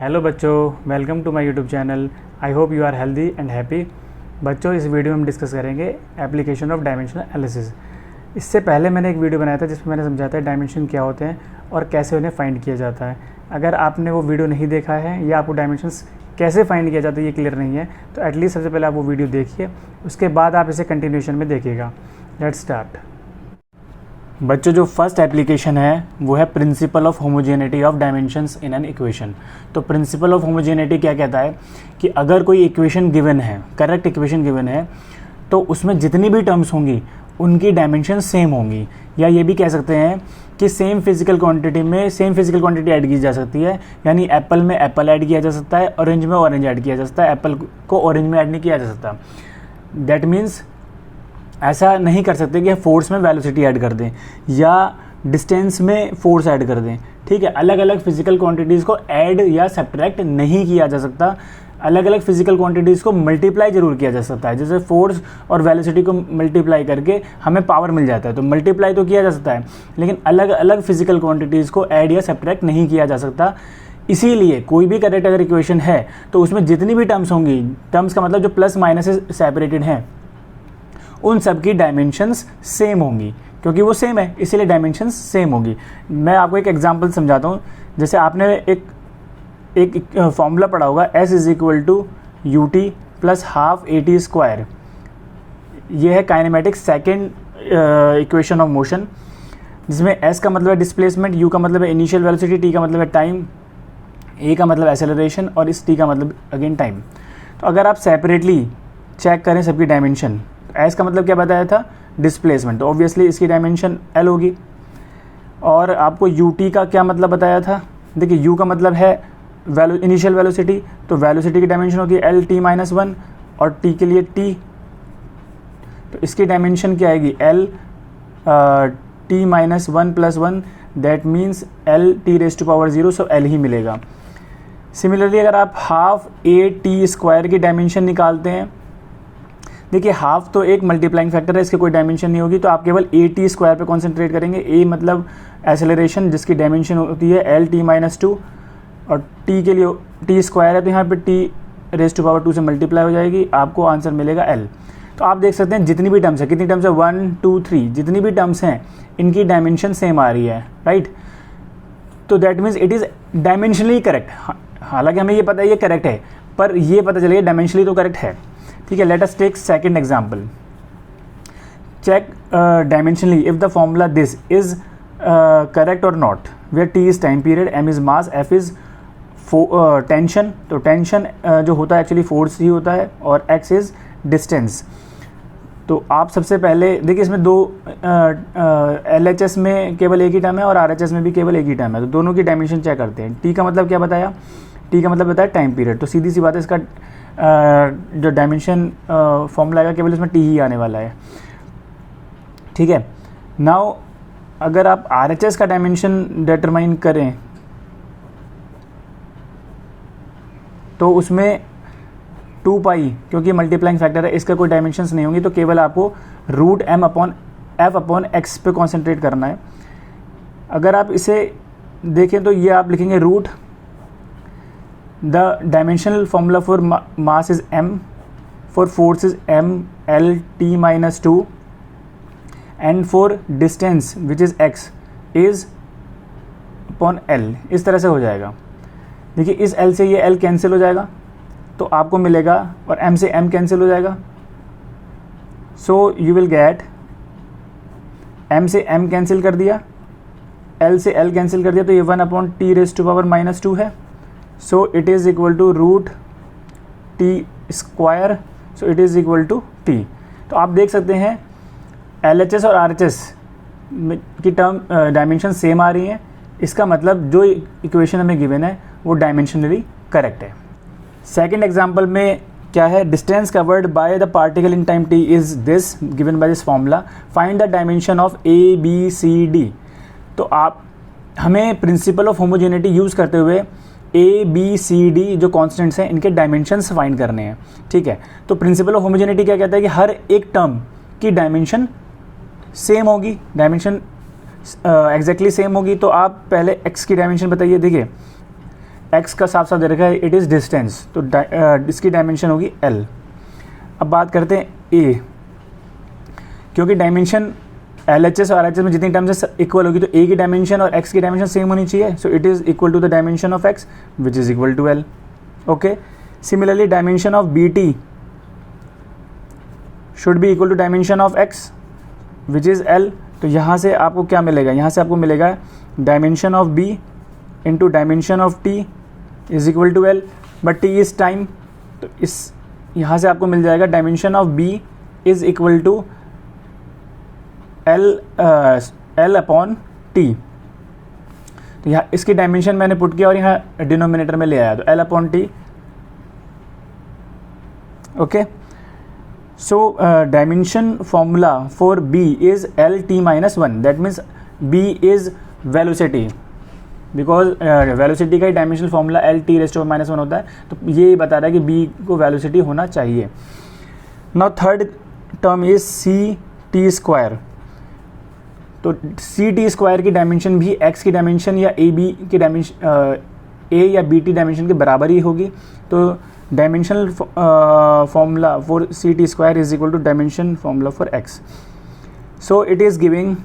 Hello बच्चों, welcome to my YouTube channel. I hope you are healthy and happy. बच्चों, इस video में हम डिस्कस करेंगे एप्लीकेशन ऑफ डायमेंशनल एनालिसिस। इससे पहले मैंने एक वीडियो बनाया था जिसमें मैंने समझाता है डायमेंशन क्या होते हैं और कैसे उन्हें फाइंड किया जाता है। अगर आपने वो वीडियो नहीं देखा है या आपको डायमेंशंस कैसे फाइंड किया जाता है ये क्लियर नहीं है तो एटलीस्ट सबसे पहले आप वो वीडियो देखिए, उसके बाद आप इसे कंटिन्यूशन में देखिएगा। Let's start. बच्चों, जो फर्स्ट एप्लीकेशन है वो है principal of homogeneity of dimensions in an equation. तो प्रिंसिपल ऑफ होमोजेनिटी क्या कहता है कि अगर कोई इक्वेशन गिवन है, करेक्ट इक्वेशन गिवन है, तो उसमें जितनी भी टर्म्स होंगी उनकी डायमेंशन सेम होंगी, या ये भी कह सकते हैं कि सेम फिजिकल क्वांटिटी में सेम फिजिकल क्वांटिटी ऐड की जा सकती है। यानी एप्पल में एप्पल ऐड किया जा सकता है, ऑरेंज में ऑरेंज ऐड किया जा सकता है, एप्पल को ऑरेंज में ऐड नहीं किया जा सकता। दैट मीन्स ऐसा नहीं कर सकते कि फोर्स में वेलोसिटी ऐड कर दें या डिस्टेंस में फोर्स ऐड कर दें। ठीक है, अलग अलग फिजिकल क्वांटिटीज़ को ऐड या सब्ट्रैक्ट नहीं किया जा सकता। अलग अलग फिजिकल क्वांटिटीज़ को मल्टीप्लाई जरूर किया जा सकता है। जैसे फोर्स और वेलोसिटी को मल्टीप्लाई करके हमें पावर मिल जाता है, तो मल्टीप्लाई तो किया जा सकता है, लेकिन अलग अलग फिजिकल क्वांटिटीज़ को ऐड या सब्ट्रैक्ट नहीं किया जा सकता। इसीलिए कोई भी करेक्ट अगर इक्वेशन है तो उसमें जितनी भी टर्म्स होंगी, टर्म्स का मतलब जो प्लस माइनस से सेपरेटेड हैं, उन सब की डायमेंशंस सेम होंगी, क्योंकि वो सेम है इसीलिए डायमेंशंस सेम होंगी। मैं आपको एक एग्जांपल समझाता हूँ। जैसे आपने एक फॉर्मूला पढ़ा होगा, S is equal to U T plus half A T square. ये है kinematic second equation of motion, जिसमें S का मतलब है डिस्प्लेसमेंट, U का मतलब है इनिशियल वेलोसिटी, T का मतलब है टाइम, A का मतलब एक्सेलरेशन और इस T का मतलब अगेन टाइम। तो अगर आप सेपरेटली चेक करें सबकी डायमेंशन, एस का मतलब क्या बताया था, डिस्प्लेसमेंट, तो ऑब्वियसली इसकी डायमेंशन एल होगी। और आपको यू टी का क्या मतलब बताया था, देखिए यू का मतलब है इनिशियल वेलोसिटी, तो वेलोसिटी की डायमेंशन होगी एल टी माइनस वन, और टी के लिए टी, तो इसकी डायमेंशन क्या आएगी, L T minus one plus one, that means L T raise to power zero, so L ही मिलेगा। सिमिलरली अगर आप हाफ ए टी स्क्वायर की डायमेंशन निकालते हैं, देखिए हाफ तो एक मल्टीप्लाइंग फैक्टर है, इसकी कोई डायमेंशन नहीं होगी, तो आप केवल ए टी स्क्वायर पर कॉन्सेंट्रेट करेंगे। ए मतलब एक्सेलरेशन, जिसकी डायमेंशन होती है एल टी माइनस टू, और टी के लिए टी स्क्वायर है तो यहाँ पे T raise to power two से मल्टीप्लाई हो जाएगी, आपको आंसर मिलेगा एल। तो आप देख सकते हैं जितनी भी टर्म्स है, कितनी टर्म्स है, 1 2 3, जितनी भी टर्म्स हैं इनकी डायमेंशन सेम आ रही है, राइट। तो that means it is dimensionally correct. हालांकि हमें ये पता है ये करेक्ट है, पर ये पता चलेगा डायमेंशनली तो करेक्ट है। ठीक है, let us take second example. Check dimensionally if the formula this is correct और not, where T is time period, M is mass, F is tension. तो टेंशन जो होता है एक्चुअली फोर्स ही होता है, और एक्स इज डिस्टेंस। तो आप सबसे पहले देखिए, इसमें दो एल एच एस में केवल एक ही टर्म है और आर एच एस में भी केवल एक ही टर्म है, तो दोनों की डायमेंशन चेक करते हैं। टी का मतलब क्या बताया, टी का मतलब बताया टाइम पीरियड, तो सीधी सी बात है इसका जो डायमेंशन फॉर्मूला आएगा केवल इसमें टी ही आने वाला है। ठीक है, नाउ अगर आप आर एच एस का डायमेंशन डिटरमाइन करें तो उसमें 2 पाई, क्योंकि मल्टीप्लाइंग फैक्टर है, इसका कोई डायमेंशंस नहीं होंगी, तो केवल आपको root M upon F upon X पे कॉन्सेंट्रेट करना है। अगर आप इसे देखें तो ये आप लिखेंगे root, the dimensional formula for mass is m, for force is m l t minus 2, and for distance which is x is upon l। इस तरह से हो जाएगा। देखिए इस l से ये l कैंसिल हो जाएगा, तो आपको मिलेगा, और m से m कैंसिल हो जाएगा, so you will gate, m से m कैंसिल कर दिया, l से l कैंसिल कर दिया, तो ये 1 upon T raise to power minus 2 है। So it is equal to root t square, so it is equal to t। तो आप देख सकते हैं LHS और RHS की टर्म डायमेंशन सेम आ रही हैं, इसका मतलब जो इक्वेशन हमें गिवन है वो डायमेंशनली करेक्ट है। सेकंड एग्जांपल में क्या है, distance covered by the particle in time t is this given by this formula, find the dimension of A B C D. तो आप हमें प्रिंसिपल ऑफ होमोजेनिटी यूज़ करते हुए ए बी सी डी जो constants हैं इनके dimensions find करने हैं। ठीक है, तो प्रिंसिपल ऑफ होमोजेनिटी क्या कहता है कि हर एक टर्म की डायमेंशन सेम होगी, डायमेंशन एग्जैक्टली सेम होगी। तो आप पहले एक्स की डायमेंशन बताइए। देखिए एक्स का साफ साफ दे रखा है, इट इज़ डिस्टेंस, तो इसकी डायमेंशन होगी एल। अब बात करते हैं ए, क्योंकि डायमेंशन एल एच एस और आर एच एस में जितनी टर्म्स इक्वल होगी तो ए की डायमेंशन और एक्स की डायमेंशन सेम होनी चाहिए, so it is equal to the dimension of X which is equal to L. Okay, similarly dimension of B T should be equal to dimension of X which is L. तो यहाँ से आपको क्या मिलेगा, यहाँ से आपको मिलेगा dimension of B into dimension of T is equal to L, but T is time, तो इस यहाँ से आपको मिल जाएगा dimension of B is equal to L upon T. तो यहाँ इसकी डायमेंशन मैंने पुट किया और यहाँ डिनोमिनेटर में ले आया, तो L upon T. Okay, so dimension formula for B is L T minus one, that means B is velocity, because velocity का ही dimensional formula L T rest to minus one होता है, तो ये बता रहा है कि बी को वेलोसिटी होना चाहिए। Now third term is C T square, तो सी टी स्क्वायर की डायमेंशन भी एक्स की डायमेंशन या ए बी की डायमेंशन ए या बी टी डायमेंशन के बराबर ही होगी, तो dimensional formula for C T square is equal to dimension formula for X, so it is giving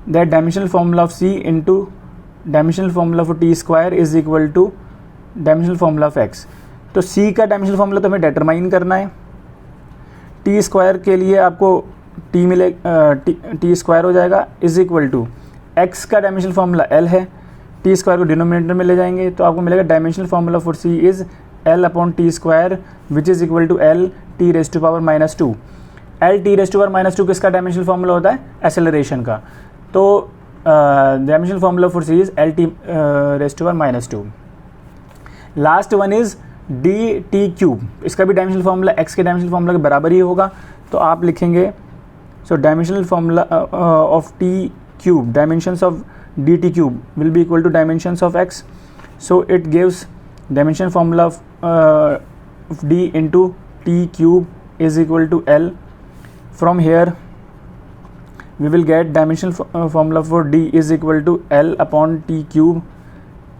that dimensional formula of C into dimensional formula for T square is equal to dimensional formula of X. तो C का dimensional formula तो हमें determine करना है, T square के लिए आपको T मिले टी स्क्वायर हो जाएगा इज इक्वल टू एक्स का डायमेंशनल फॉर्मूला एल है, टी स्क्वायर को डिनोमिनेटर में ले जाएंगे तो आपको मिलेगा dimensional formula for C is L upon T square which is equal to L T rest to power minus two. L T rest to power minus two किसका dimensional formula होता है, एक्सेलरेशन का, तो dimensional formula for C is L T rest to power minus to. Last one is D T cube, इसका भी dimensional formula X के dimensional formula के बराबर ही होगा, तो आप लिखेंगे so dimensional formula of T cube, dimensions of D T cube will be equal to dimensions of x, so it gives dimension formula of d into t cube is equal to L. From here we will get dimensional formula for d is equal to L upon t cube,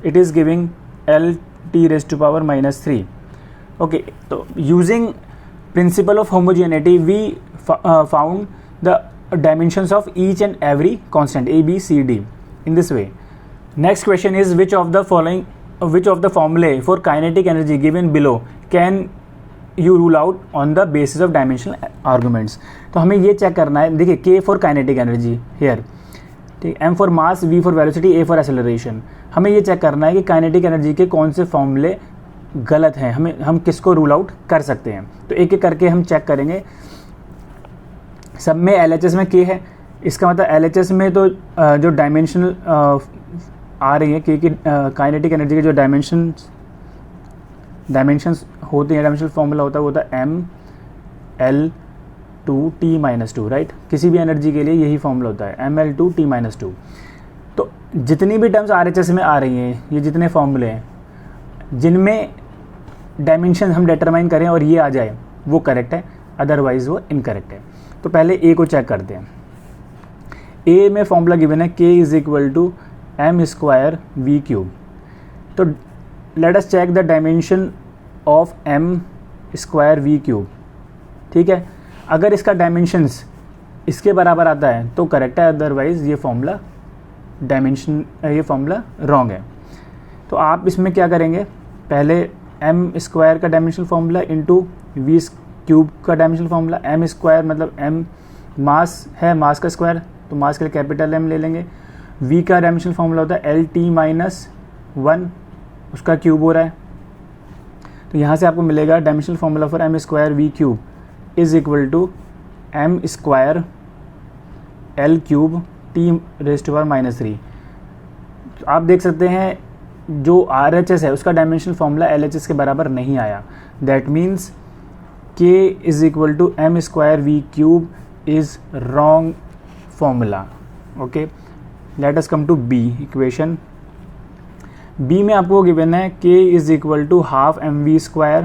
it is giving L t raised to power minus 3. Okay, so using principle of homogeneity we found the dimensions of each and every constant a, b, c, d in this way. Next question is which of the formulae for kinetic energy given below can you rule out on the basis of dimensional arguments. तो हमें ये check करना है, देखिए k for kinetic energy here, ठीक, m for mass, v for velocity, a for acceleration. हमें ये check करना है कि काइनेटिक एनर्जी के कौन से फॉर्मूले गलत हैं, हम किसको रूल आउट कर सकते हैं। तो एक एक करके हम चेक करेंगे। सब में LHS में k है, इसका मतलब LHS में तो जो डायमेंशनल आ रही है कि काइनेटिक एनर्जी के जो डायमेंशंस होते हैं, डायमेंशनल फॉर्मूला होता है वो होता है ML2T-2, राइट। किसी भी एनर्जी के लिए यही फॉर्मूला होता है ML2T-2। तो जितनी भी टर्म्स RHS में आ रही हैं, ये जितने फॉर्मूले हैं जिनमें डायमेंशन हम डिटरमाइन करें और ये आ जाए वो करेक्ट है, अदरवाइज वो इनकरेक्ट है। तो पहले ए को चेक करते हैं। ए में फॉर्मूला गिवन है k is equal to m square we cube. तो let us check the dimension of m square we cube, ठीक है। अगर इसका डायमेंशंस इसके बराबर आता है तो करेक्ट है, अदरवाइज ये फॉर्मूला रॉन्ग है। तो आप इसमें क्या करेंगे, पहले m स्क्वायर का dimensional formula into V cube का डायमेंशनल फार्मूला। m स्क्वायर मतलब m मास है, मास का स्क्वायर, तो मास के लिए कैपिटल M ले लेंगे। v का डायमेंशनल फार्मूला होता है LT-1, उसका क्यूब हो रहा है। तो यहाँ से आपको मिलेगा dimensional formula for m square we cube is equal to m square L cube T raised to power -3। तो आप देख सकते हैं जो RHS है उसका डायमेंशनल फार्मूला LHS के बराबर नहीं आया। That means k is equal to m square we cube is wrong formula. Okay, let us come to B equation. B में आपको गिवन है k is equal to half mv square.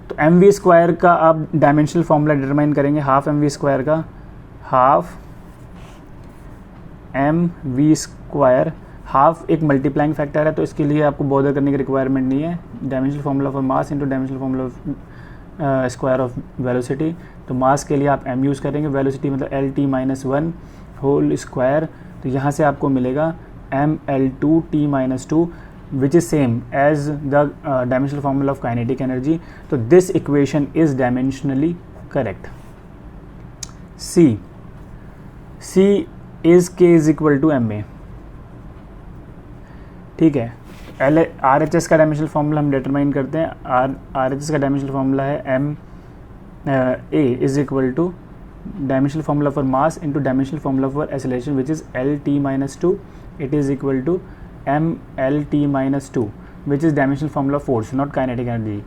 तो mv square का आप dimensional formula determine करेंगे। Half mv square का half mv square half एक multiplying factor है, तो इसके लिए आपको बॉदर करने की रिक्वायरमेंट नहीं है। Dimensional formula for mass into dimensional formula of square of velocity. तो मास के लिए आप m यूज़ करेंगे, वेलोसिटी मतलब LT-1 होल स्क्वायर। तो यहाँ से आपको मिलेगा mL2T-2 which is same as the dimensional formula of kinetic energy. So this equation is dimensionally correct. C is K is equal to ma। ठीक है, RHS का डायमेंशनल फार्मूला हम डिटरमाइन करते हैं। RHS का डायमेंशनल फार्मूला है A is equal to dimensional formula for mass into dimensional formula for acceleration which is LT-2, it is equal to mLT-2 which is dimensional formula force, not kinetic energy.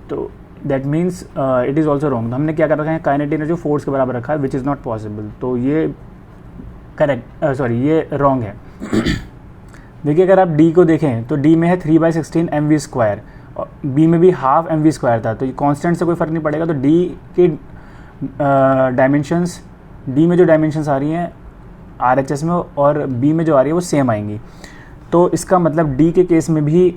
तो that means it is also wrong. हमने क्या कर रखा है, kinetic energy force के बराबर रखा है, विच इज़ नॉट पॉसिबल। तो ये ये रॉन्ग है। देखिए, अगर आप D को देखें तो D में है 3/16 mv², और B में भी हाफ mv² था। तो ये कांस्टेंट से कोई फ़र्क नहीं पड़ेगा। तो D के डायमेंशंस, D में जो डायमेंशंस आ रही हैं RHS में और B में जो आ रही है वो सेम आएंगी। तो इसका मतलब D के केस में भी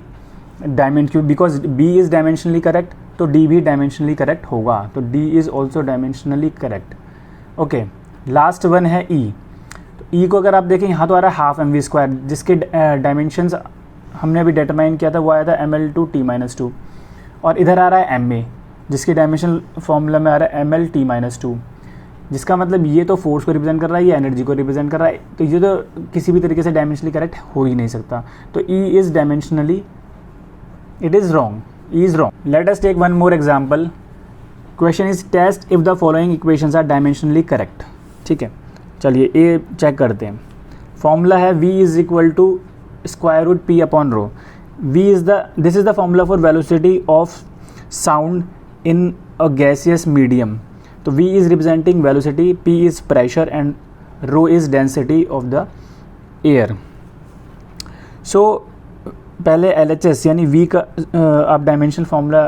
because B is dimensionally correct, तो D भी डायमेंशनली करेक्ट होगा। तो D is also dimensionally correct. Okay, last one है E। तो E को अगर आप देखें, यहाँ तो आ रहा है हाफ mv², जिसके डायमेंशंस हमने अभी डिटरमाइन किया था वो आया था mL2T-2, और इधर आ रहा है ma, जिसके डायमेंशनल फार्मूला में आ रहा है mL2, जिसका मतलब ये तो फोर्स को रिप्रेजेंट कर रहा है, ये एनर्जी को रिप्रेजेंट कर रहा है। तो ये तो किसी भी तरीके से डायमेंशनली करेक्ट हो ही नहीं सकता। तो E is dimensionally, it is wrong, E is wrong. Let us take one more example. Question is test if the following equations are dimensionally correct. ठीक है, चलिए ये चेक करते हैं। फॉर्मूला है V is equal to square root P upon rho. This is the formula for velocity of sound in a gaseous medium. तो V is representing velocity, P is pressure and rho is density of the air. So पहले LHS यानी V का आप dimensional formula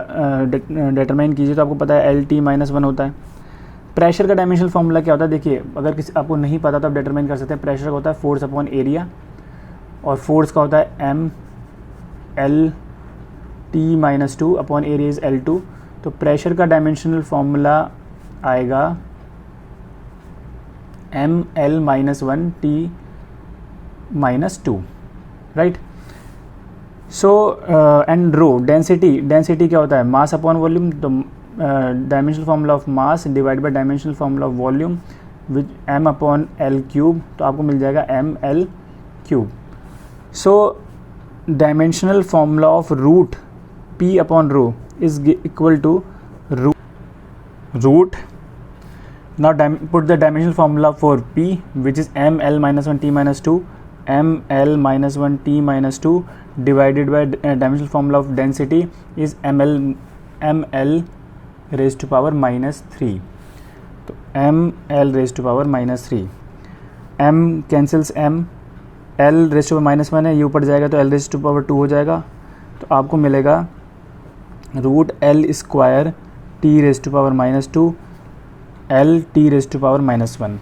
determine कीजिए। तो आपको पता है LT-1 होता है। प्रेशर का डायमेंशनल फार्मूला क्या होता है, देखिए अगर किसी आपको नहीं पता तो आप डिटरमाइन कर सकते हैं। प्रेशर का होता है फोर्स अपॉन एरिया, और फोर्स का होता है mLT-2 upon area is L2। तो प्रेशर का डायमेंशनल फार्मूला आएगा mL-1T-2, right. So and rho density क्या होता है, मास अपॉन वॉल्यूम। तो dimensional formula of mass divide by dimensional formula of volume which m upon L3, तो आपको मिल जाएगा mL3। So dimensional formula of root P upon rho is equal to root. Now put the dimensional formula for P, which is mL-1T-2, mL-1T-2 divided by dimensional formula of density is mL raised to power -3. तो mL raised to power -3, m cancels m, l raised to power -1 है, ये ऊपर जाएगा तो l raised to power 2 हो जाएगा। तो आपको मिलेगा root l square t raised to power -2 L t raised to power -1।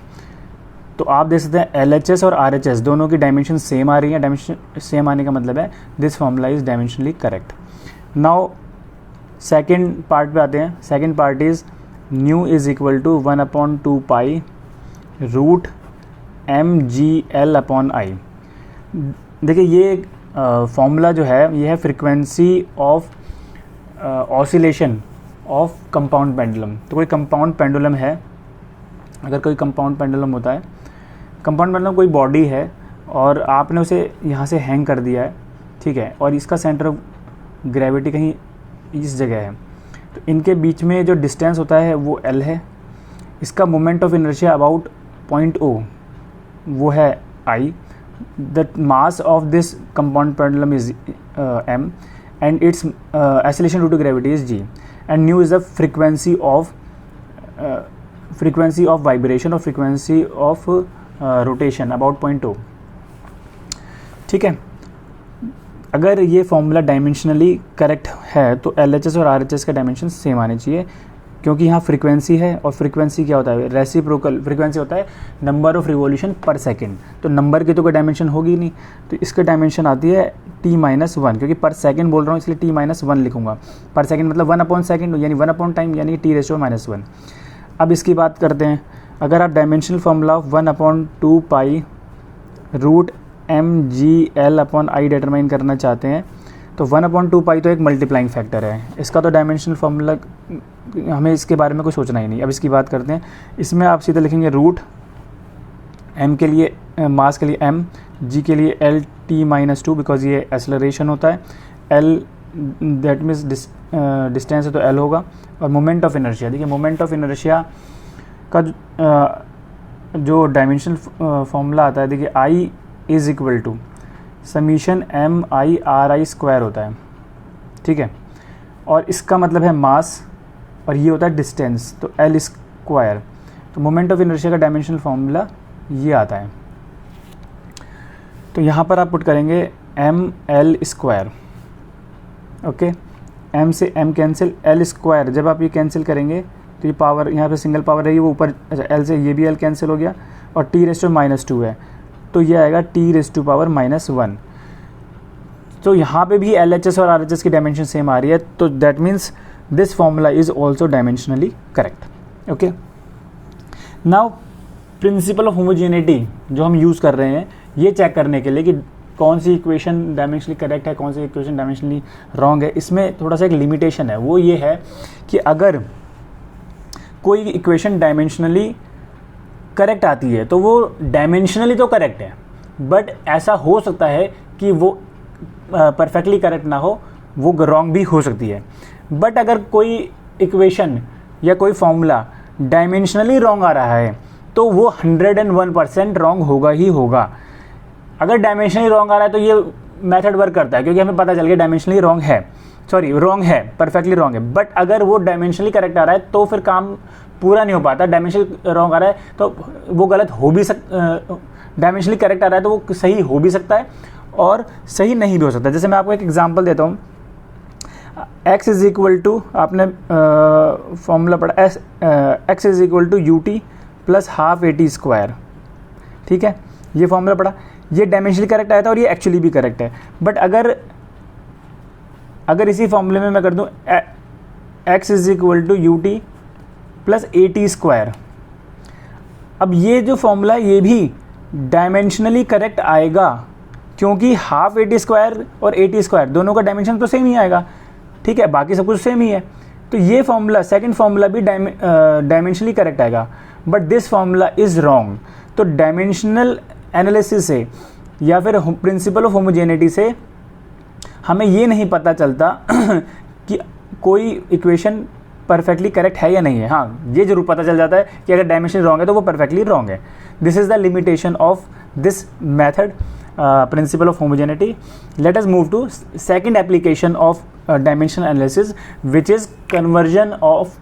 तो आप देख सकते हैं LHS और RHS दोनों की डायमेंशन सेम आ रही है। डायमेंशन सेम आने का मतलब है this formula is dimensionally correct. Now second part पे आते हैं। Second part is nu is equal to 1/2 pi root mgl upon I. देखिए ये फॉर्मूला जो है ये है frequency of oscillation of compound pendulum. तो कोई कंपाउंड पेंडुलम है, अगर कोई कंपाउंड पेंडुलम होता है, कंपाउंड पेंडुलम कोई बॉडी है और आपने उसे यहाँ से हैंग कर दिया है, ठीक है, और इसका सेंटर ऑफ ग्रेविटी कहीं इस जगह है। तो इनके बीच में जो डिस्टेंस होता है वो L है। इसका moment of inertia about point O वो है I। The mass of this compound pendulum is m and its acceleration due to gravity is g, and nu is the frequency of vibration or frequency of rotation about point O। ठीक है, अगर ये formula dimensionally correct है तो LHS और RHS का dimension same आने चाहिए। क्योंकि यहाँ फ्रीक्वेंसी है, और फ्रीक्वेंसी क्या होता है, रेसिप्रोकल फ्रीक्वेंसी होता है नंबर ऑफ रिवॉल्यूशन पर सेकेंड। तो नंबर की तो कोई डायमेंशन होगी नहीं, तो इसकी डायमेंशन आती है t-1, क्योंकि पर सेकेंड बोल रहा हूँ इसलिए t-1 लिखूंगा। पर सेकेंड मतलब 1/सेकेंड, यानी 1/टाइम, यानी t⁻⁻1। अब इसकी बात करते हैं। अगर आप dimensional formula of 1/2 pi root mgl/i determine करना चाहते हैं, तो 1/2 पाई तो एक मल्टीप्लाइंग फैक्टर है, इसका तो डायमेंशनल फार्मूला हमें इसके बारे में कुछ सोचना ही नहीं। अब इसकी बात करते हैं। इसमें आप सीधे लिखेंगे रूट m के लिए, मास के लिए m, g के लिए L t-2 बिकॉज ये एक्सेलरेशन होता है, L दैट मीन्स डिस्टेंस है तो L होगा, और मोमेंट ऑफ इनर्शिया। देखिए मोमेंट ऑफ इनर्शिया का जो डायमेंशनल फार्मूला आता है, देखिए I is equal to summation MI/RI² होता है, ठीक है। और इसका मतलब है मास, और ये होता है डिस्टेंस, तो L²। तो मोमेंट ऑफ इनर्शिया का डायमेंशनल फार्मूला ये आता है। तो यहाँ पर आप पुट करेंगे mL², ओके। m से m कैंसिल, L²। जब आप ये कैंसिल करेंगे तो ये पावर यहाँ पे सिंगल पावर है, वो ऊपर, अच्छा L से ये भी L कैंसिल हो गया, और t⁻⁻2 है, तो ये आएगा t⁻⁻1। तो यहाँ पे भी LHS और RHS की डायमेंशन सेम आ रही है, तो that means this formula is also dimensionally correct, okay. Now principal of homogeneity जो हम यूज़ कर रहे हैं ये चेक करने के लिए कि कौन सी इक्वेशन डायमेंशनली करेक्ट है, कौन सी इक्वेशन डायमेंशनली रॉन्ग है, इसमें थोड़ा सा एक लिमिटेशन है। वो ये है कि अगर कोई इक्वेशन डायमेंशनली करेक्ट आती है तो वो डायमेंशनली तो करेक्ट है, बट ऐसा हो सकता है कि वो परफेक्टली करेक्ट ना हो, वो रॉन्ग भी हो सकती है। बट अगर कोई इक्वेशन या कोई फॉर्मूला डायमेंशनली रॉन्ग आ रहा है तो वो 101% रॉन्ग होगा ही होगा। अगर डायमेंशनली रॉन्ग आ रहा है तो ये मेथड वर्क करता है, क्योंकि हमें पता चल गया डायमेंशनली रॉन्ग है, रॉन्ग है, परफेक्टली रॉन्ग है। बट अगर वो डायमेंशनली करेक्ट आ रहा है तो फिर काम पूरा नहीं हो पाता। डायमेंशनली रॉन्ग आ रहा है तो वो गलत हो भी डायमेंशनली करेक्ट आ रहा है तो वो सही हो भी सकता है और सही नहीं भी हो सकता। जैसे मैं आपको एक एग्जांपल देता हूँ। x इज इक्वल टू, आपने फॉर्मूला पढ़ा, x is equal to ut plus half AT², ठीक है, ये फॉर्मूला पढ़ा। ये डायमेंशनली करेक्ट आया था और ये एक्चुअली भी करेक्ट है। बट अगर इसी फॉर्मूले में मैं कर दूं x is equal to ut plus AT², अब ये जो फॉर्मूला ये भी डायमेंशनली करेक्ट आएगा, क्योंकि हाफ AT² और AT² दोनों का डायमेंशन तो सेम ही आएगा, ठीक है, बाकी सब कुछ सेम ही है। तो ये फॉर्मूला, सेकंड फॉर्मूला भी डायमेंशनली करेक्ट आएगा, but this formula is wrong. तो डायमेंशनल एनालिसिस से या फिर प्रिंसिपल ऑफ होमोजेनिटी से हमें ये नहीं पता चलता कि कोई इक्वेशन परफेक्टली करेक्ट है या नहीं है। हाँ, ये जरूर पता चल जाता है कि अगर डायमेंशन रॉन्ग है तो वो परफेक्टली रॉन्ग है। This is the limitation of this method, principle of homogeneity. Let us move to second application of dimensional analysis, which is conversion of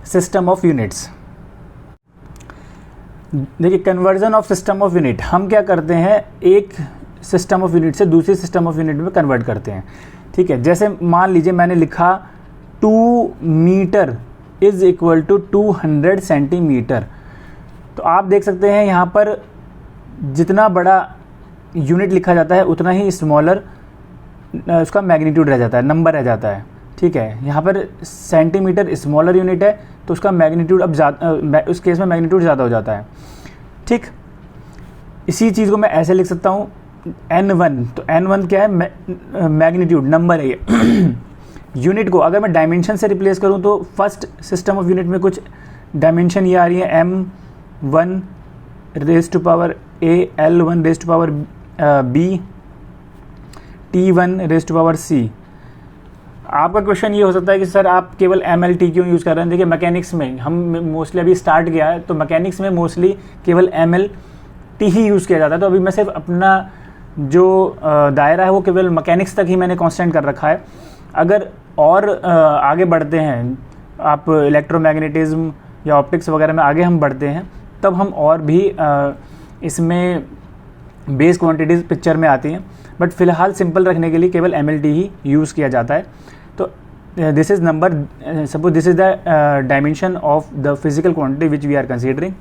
system of units. देखिए, conversion of system of unit हम क्या करते हैं, एक system of unit से दूसरी system of unit में convert करते हैं, ठीक है। जैसे मान लीजिए मैंने लिखा 2 metre is equal to 200 centimetre, तो आप देख सकते हैं यहाँ पर जितना बड़ा यूनिट लिखा जाता है उतना ही स्मॉलर उसका मैग्नीट्यूड रह जाता है, नंबर रह जाता है, ठीक है। यहाँ पर सेंटीमीटर स्मॉलर यूनिट है तो उसका मैग्नीट्यूड अब ज़्यादा, उस केस में मैग्नीट्यूड ज़्यादा हो जाता है, ठीक। इसी चीज़ को मैं ऐसे लिख सकता हूँ n1, तो n1 क्या है, मैग्नीट्यूड, नंबर है ये। यूनिट को अगर मैं डायमेंशन से रिप्लेस करूँ तो फर्स्ट सिस्टम ऑफ यूनिट में कुछ डायमेंशन ये आ रही है, m1 raise to power a, L1 raise to power b, T1 raise to power c। आपका क्वेश्चन ये हो सकता है कि सर आप केवल MLT क्यों यूज़ कर रहे हैं। देखिए, मैकेनिक्स में हम मोस्टली अभी स्टार्ट किया है तो मैकेनिक्स में मोस्टली केवल MLT ही यूज़ किया जाता है। तो अभी मैं सिर्फ अपना जो दायरा है वो केवल मैकेनिक्स तक ही मैंने कांस्टेंट कर रखा है। अगर और आगे बढ़ते हैं, आप इलेक्ट्रोमैग्नेटिज्म या ऑप्टिक्स वगैरह में आगे हम बढ़ते हैं, तब हम और भी इसमें बेस क्वांटिटीज़ पिक्चर में आती हैं। बट फिलहाल सिंपल रखने के लिए केवल MLT ही यूज़ किया जाता है। तो this is number, suppose this is the dimension of the physical quantity which we are considering,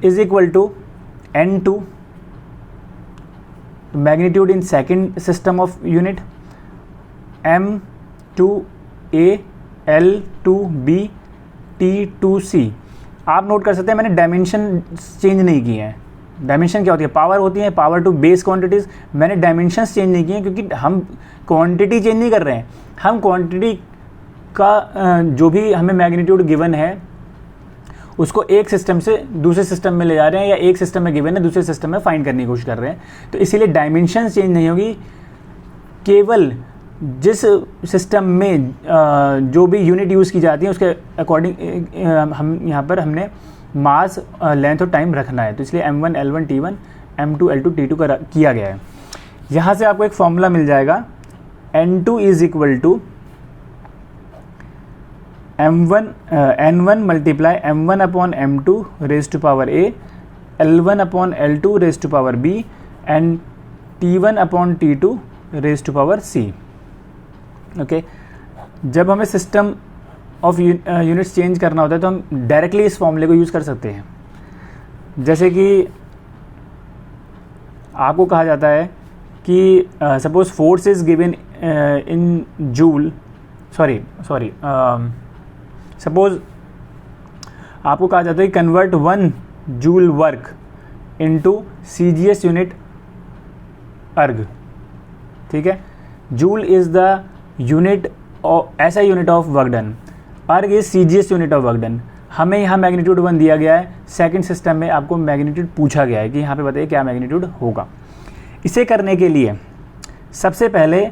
is equal to n2 magnitude in second system of unit, m2a l2b t2c. आप note कर सकते हैं मैंने dimension change नहीं किए हैं. Dimension क्या होती है? पावर होती है, पावर टू बेस क्वांटिटीज़. मैंने डायमेंशंस चेंज नहीं किए हैं क्योंकि हम क्वांटिटी चेंज नहीं कर रहे हैं. हम क्वांटिटी का जो भी हमें मैग्नीट्यूड गिवन है उसको एक सिस्टम से दूसरे सिस्टम में ले जा रहे हैं, या एक सिस्टम में गिवन है दूसरे सिस्टम में फाइंड करने की कोशिश कर रहे हैं. तो इसीलिए डायमेंशन चेंज नहीं होगी, केवल जिस सिस्टम में जो भी यूनिट यूज़ की जाती है उसके अकॉर्डिंग हम यहाँ पर हमने मास, लेंथ और टाइम रखना है. तो इसलिए m1 l1 t1 m2 l2 t2 का किया गया है. यहाँ से आपको एक फॉर्मूला मिल जाएगा, n2 is equal to n1 multiply m1 upon m2 raise to power a, l1 upon l2 raise to power b and t1 upon t2 raise to power c. Okay, जब हमें सिस्टम ऑफ यूनिट्स चेंज करना होता है तो हम directly इस फॉर्मूले को यूज़ कर सकते हैं. जैसे कि आपको कहा जाता है कि suppose force is given in joule, sorry suppose आपको कहा जाता है कि convert 1 joule work into CGS unit अर्ग. ठीक है, जूल इज़ द यूनिट ऐसा यूनिट ऑफ वर्क डन, अर्ग is CGS unit of work done. हमें यहाँ मैग्नीट्यूड 1 दिया गया है, सेकंड सिस्टम में आपको मैग्नीट्यूड पूछा गया है कि यहाँ पे बताइए क्या मैग्नीट्यूड होगा. इसे करने के लिए सबसे पहले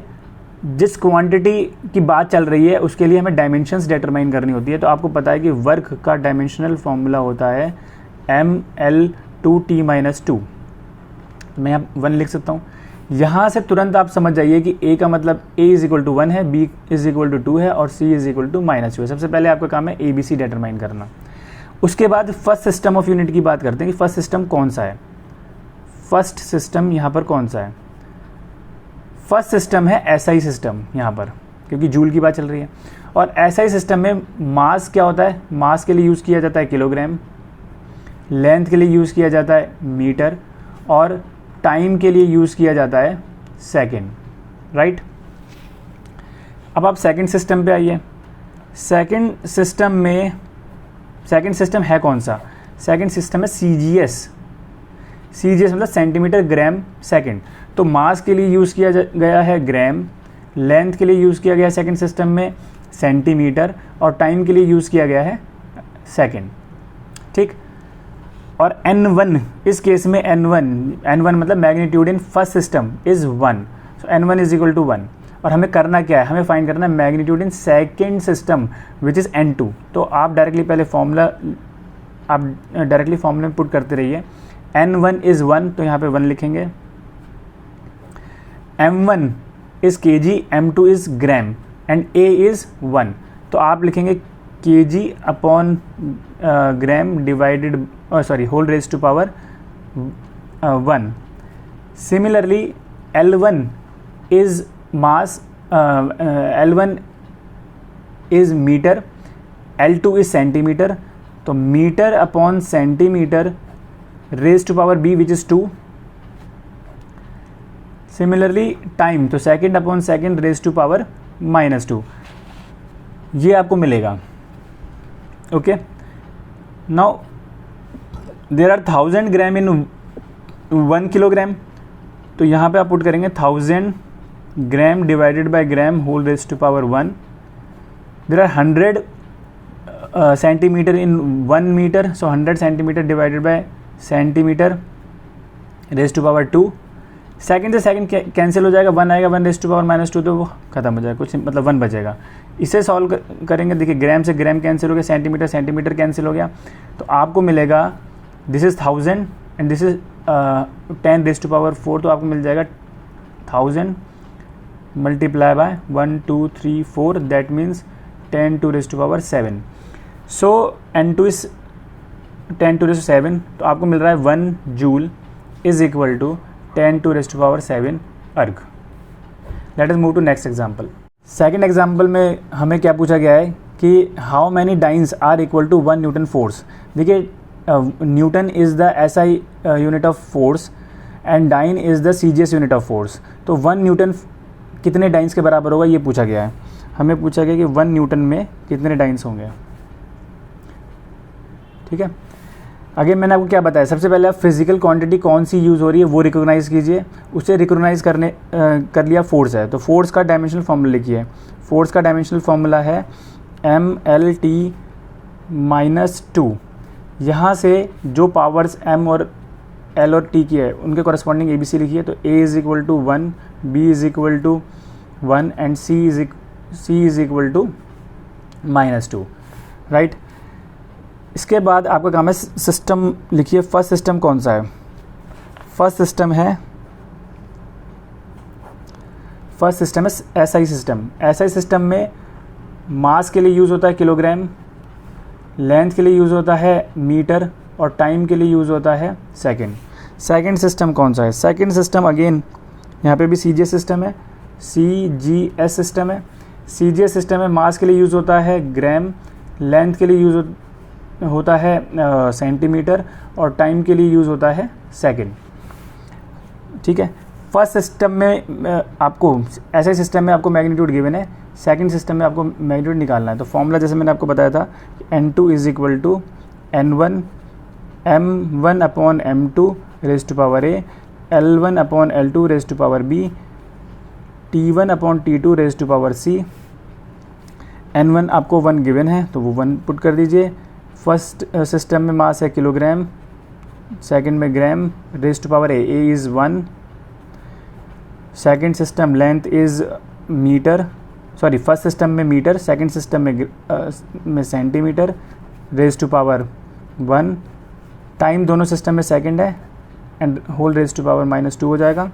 जिस क्वांटिटी की बात चल रही है उसके लिए हमें डायमेंशंस डिटरमाइन करनी होती है. तो आपको पता है कि वर्क का डायमेंशनल फॉर्मूला होता है ml2t-2. मैं यहाँ 1 लिख सकता हूँ. यहाँ से तुरंत आप समझ जाइए कि a का मतलब a इज इक्वल टू 1 है, b इज इक्वल टू 2 है और c इज इक्वल टू -2 है. सबसे पहले आपका काम है ABC डिटरमाइन करना. उसके बाद फर्स्ट सिस्टम ऑफ यूनिट की बात करते हैं कि फर्स्ट सिस्टम कौन सा है. फर्स्ट सिस्टम यहाँ पर कौन सा है? फर्स्ट सिस्टम है SI सिस्टम यहाँ पर, क्योंकि जूल की बात चल रही है. और SI सिस्टम में मास क्या होता है? मास के लिए यूज़ किया जाता है किलोग्राम, लेंथ के लिए यूज़ किया जाता है मीटर और टाइम के लिए यूज़ किया जाता है सेकेंड. राइट, अब आप सेकंड सिस्टम पे आइए. सेकंड सिस्टम में सेकंड सिस्टम है कौन सा? सेकंड सिस्टम है CGS. CGS मतलब सेंटीमीटर ग्राम सेकंड. तो मास के लिए यूज़ किया गया है ग्राम, लेंथ के लिए यूज़ किया गया है सेकंड सिस्टम में सेंटीमीटर और टाइम के लिए यूज़ किया गया है सेकंड. ठीक, और n1 इस केस में n1 मतलब magnitude in first system is 1. So n1 is equal to 1. और हमें करना क्या है? हमें फाइंड करना है magnitude in second system which is n2. तो आप डायरेक्टली पहले फॉर्मूला में पुट करते रहिए. n1 इज़ 1 तो यहाँ पे 1 लिखेंगे. m1 is kg, m2 is gram and a is 1. तो आप लिखेंगे kg upon gram divided whole raise to power 1. Similarly L1 is mass, L1 is metre, L2 is centimetre. तो metre upon centimetre raise to power b which is 2. Similarly time, तो second upon second raise to power -2. ये आपको मिलेगा. Okay, now there are 1000 gram in 1 kilogram. तो यहाँ पे आप put करेंगे 1000 gram divided by gram whole raise to power 1. There are 100 centimetre in 1 metre. So 100 centimetre divided by centimetre raise to power 2. Second से second cancel हो जाएगा, 1 आएगा, 1 raise to power -2 तो वो खत्म हो जाएगा, कुछ मतलब 1 बचेगा. इसे सॉल्व करेंगे. देखिए ग्राम से ग्राम कैंसिल हो गया, सेंटीमीटर सेंटीमीटर कैंसिल हो गया. तो आपको मिलेगा this is 1000 and this is 10 raise to power 4. तो आपको मिल जाएगा 1000 multiply by 1 2 3 4 that means 10 to raise to power 7. So n2 is 10 to raise to 7. तो आपको मिल रहा है 1 joule is equal to 10 to raise to power 7 erg. Let us move to next example. Second example में हमें क्या पूछा गया है कि how many dynes are equal to 1 newton force. देखिए newton is the SI unit of force and dyne is the CGS unit of force. तो 1 Newton कितने डाइन्स के बराबर होगा ये पूछा गया है। हमें पूछा गया कि 1 न्यूटन में कितने डाइन्स होंगे। ठीक है, आगे मैंने आपको क्या बताया, सबसे पहले आप फिजिकल क्वांटिटी कौन सी यूज़ हो रही है वो रिकॉग्नाइज़ कीजिए। उसे रिकॉग्नाइज़ कर लिया फोर्स है, तो फोर्स का डायमेंशनल फार्मूला लिखिए। फोर्स का डायमेंशनल फार्मूला है MLT - 2। यहाँ से जो पावर्स M और L और T की है उनके कॉरस्पॉन्डिंग ABC लिखिए। तो A is equal to 1, B is equal to 1 and C is equal to -2, right. इसके बाद आपका काम है सिस्टम लिखिए। फर्स्ट सिस्टम कौन सा है? फर्स्ट सिस्टम है SI सिस्टम। SI सिस्टम में मास के लिए यूज़ होता है किलोग्राम, लेंथ के लिए यूज़ होता है मीटर और टाइम के लिए यूज़ होता है सेकंड। सेकंड सिस्टम कौन सा है? सेकंड सिस्टम अगेन यहाँ पे भी CGS सिस्टम है, CGS सिस्टम है। CGS सिस्टम में मास के लिए यूज़ होता है ग्राम, लेंथ के लिए यूज़ होता है सेंटीमीटर और टाइम के लिए यूज़ होता है सेकंड। ठीक है, फर्स्ट सिस्टम में आपको ऐसे सिस्टम में आपको मैग्नीट्यूड गिवन है, सेकंड सिस्टम में आपको मैग्नीट्यूड निकालना है। तो फॉर्मूला जैसे मैंने आपको बताया था N2 is equal to N1 M1 upon M2 raise to power A, L1 upon L2 raise to power B, T1 upon T2 raise to power C। N1 आपको 1 गिवन है तो वो 1 पुट कर दीजिए। फर्स्ट सिस्टम में मास है kilogram, second में gram, raise to power A is 1। Second system length is metre, sorry first system में मीटर, सेकंड सिस्टम में centimetre, raise to power 1। Time दोनों सिस्टम में सेकंड है and whole raise to power -2 हो जाएगा।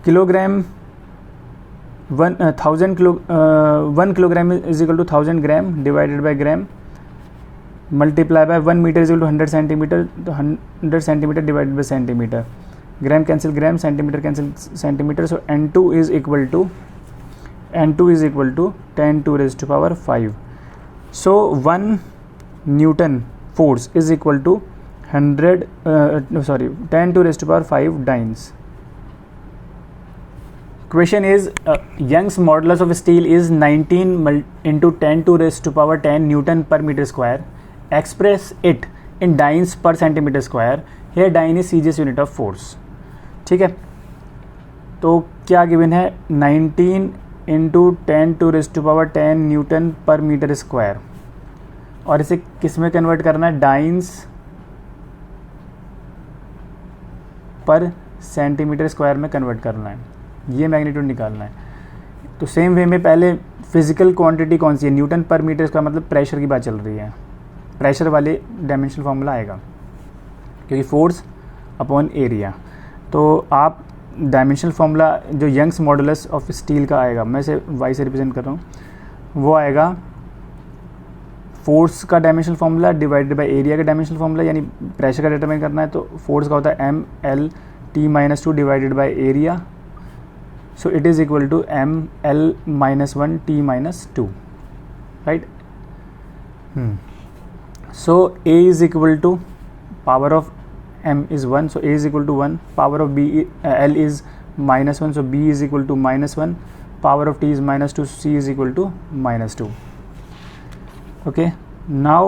Kilogram 1 kilogram is equal to 1000 gram divided by gram multiply by 1 metre is equal to 100 centimetre, तो 100 centimetre divided by centimetre. Gram cancel gram, centimetre cancel centimetre. So N2 is equal to 10 to raised to power 5. So 1 Newton force is equal to 10 to raised to power 5 dynes. Question is Young's modulus of steel is 19 into 10 to raised to power 10 Newton per meter square. Express it in dynes per centimeter square. Here dyne is CGS unit of force. ठीक है, तो क्या given है 19 into 10 to raise to power 10 newton per metre square, और इसे किस में convert करना है? डाइन्स पर सेंटीमीटर स्क्वायर में कन्वर्ट करना है, ये मैग्नीट्यूड निकालना है। तो सेम वे में पहले फिजिकल क्वांटिटी कौन सी है? न्यूटन पर मीटर स्क्वायर, मतलब प्रेशर की बात चल रही है, प्रेशर वाले डायमेंशनल फार्मूला आएगा क्योंकि फोर्स अपॉन एरिया। तो आप डायमेंशनल फार्मूला जो यंग्स मॉडुलस ऑफ स्टील का आएगा, मैं इसे वाई से रिप्रेजेंट कर रहा हूँ, वो आएगा फोर्स का dimensional formula divided by area का डायमेंशनल फार्मूला, यानी प्रेशर का डिटरमाइन करना है। तो फोर्स का होता है ML T - 2 divided by area, so it is equal to ML - 1 T - 2, right. So A is equal to power of M is 1, so A is equal to 1. Power of L is -1, so B is equal to -1. Power of T is -2, so C is equal to -2. Okay, now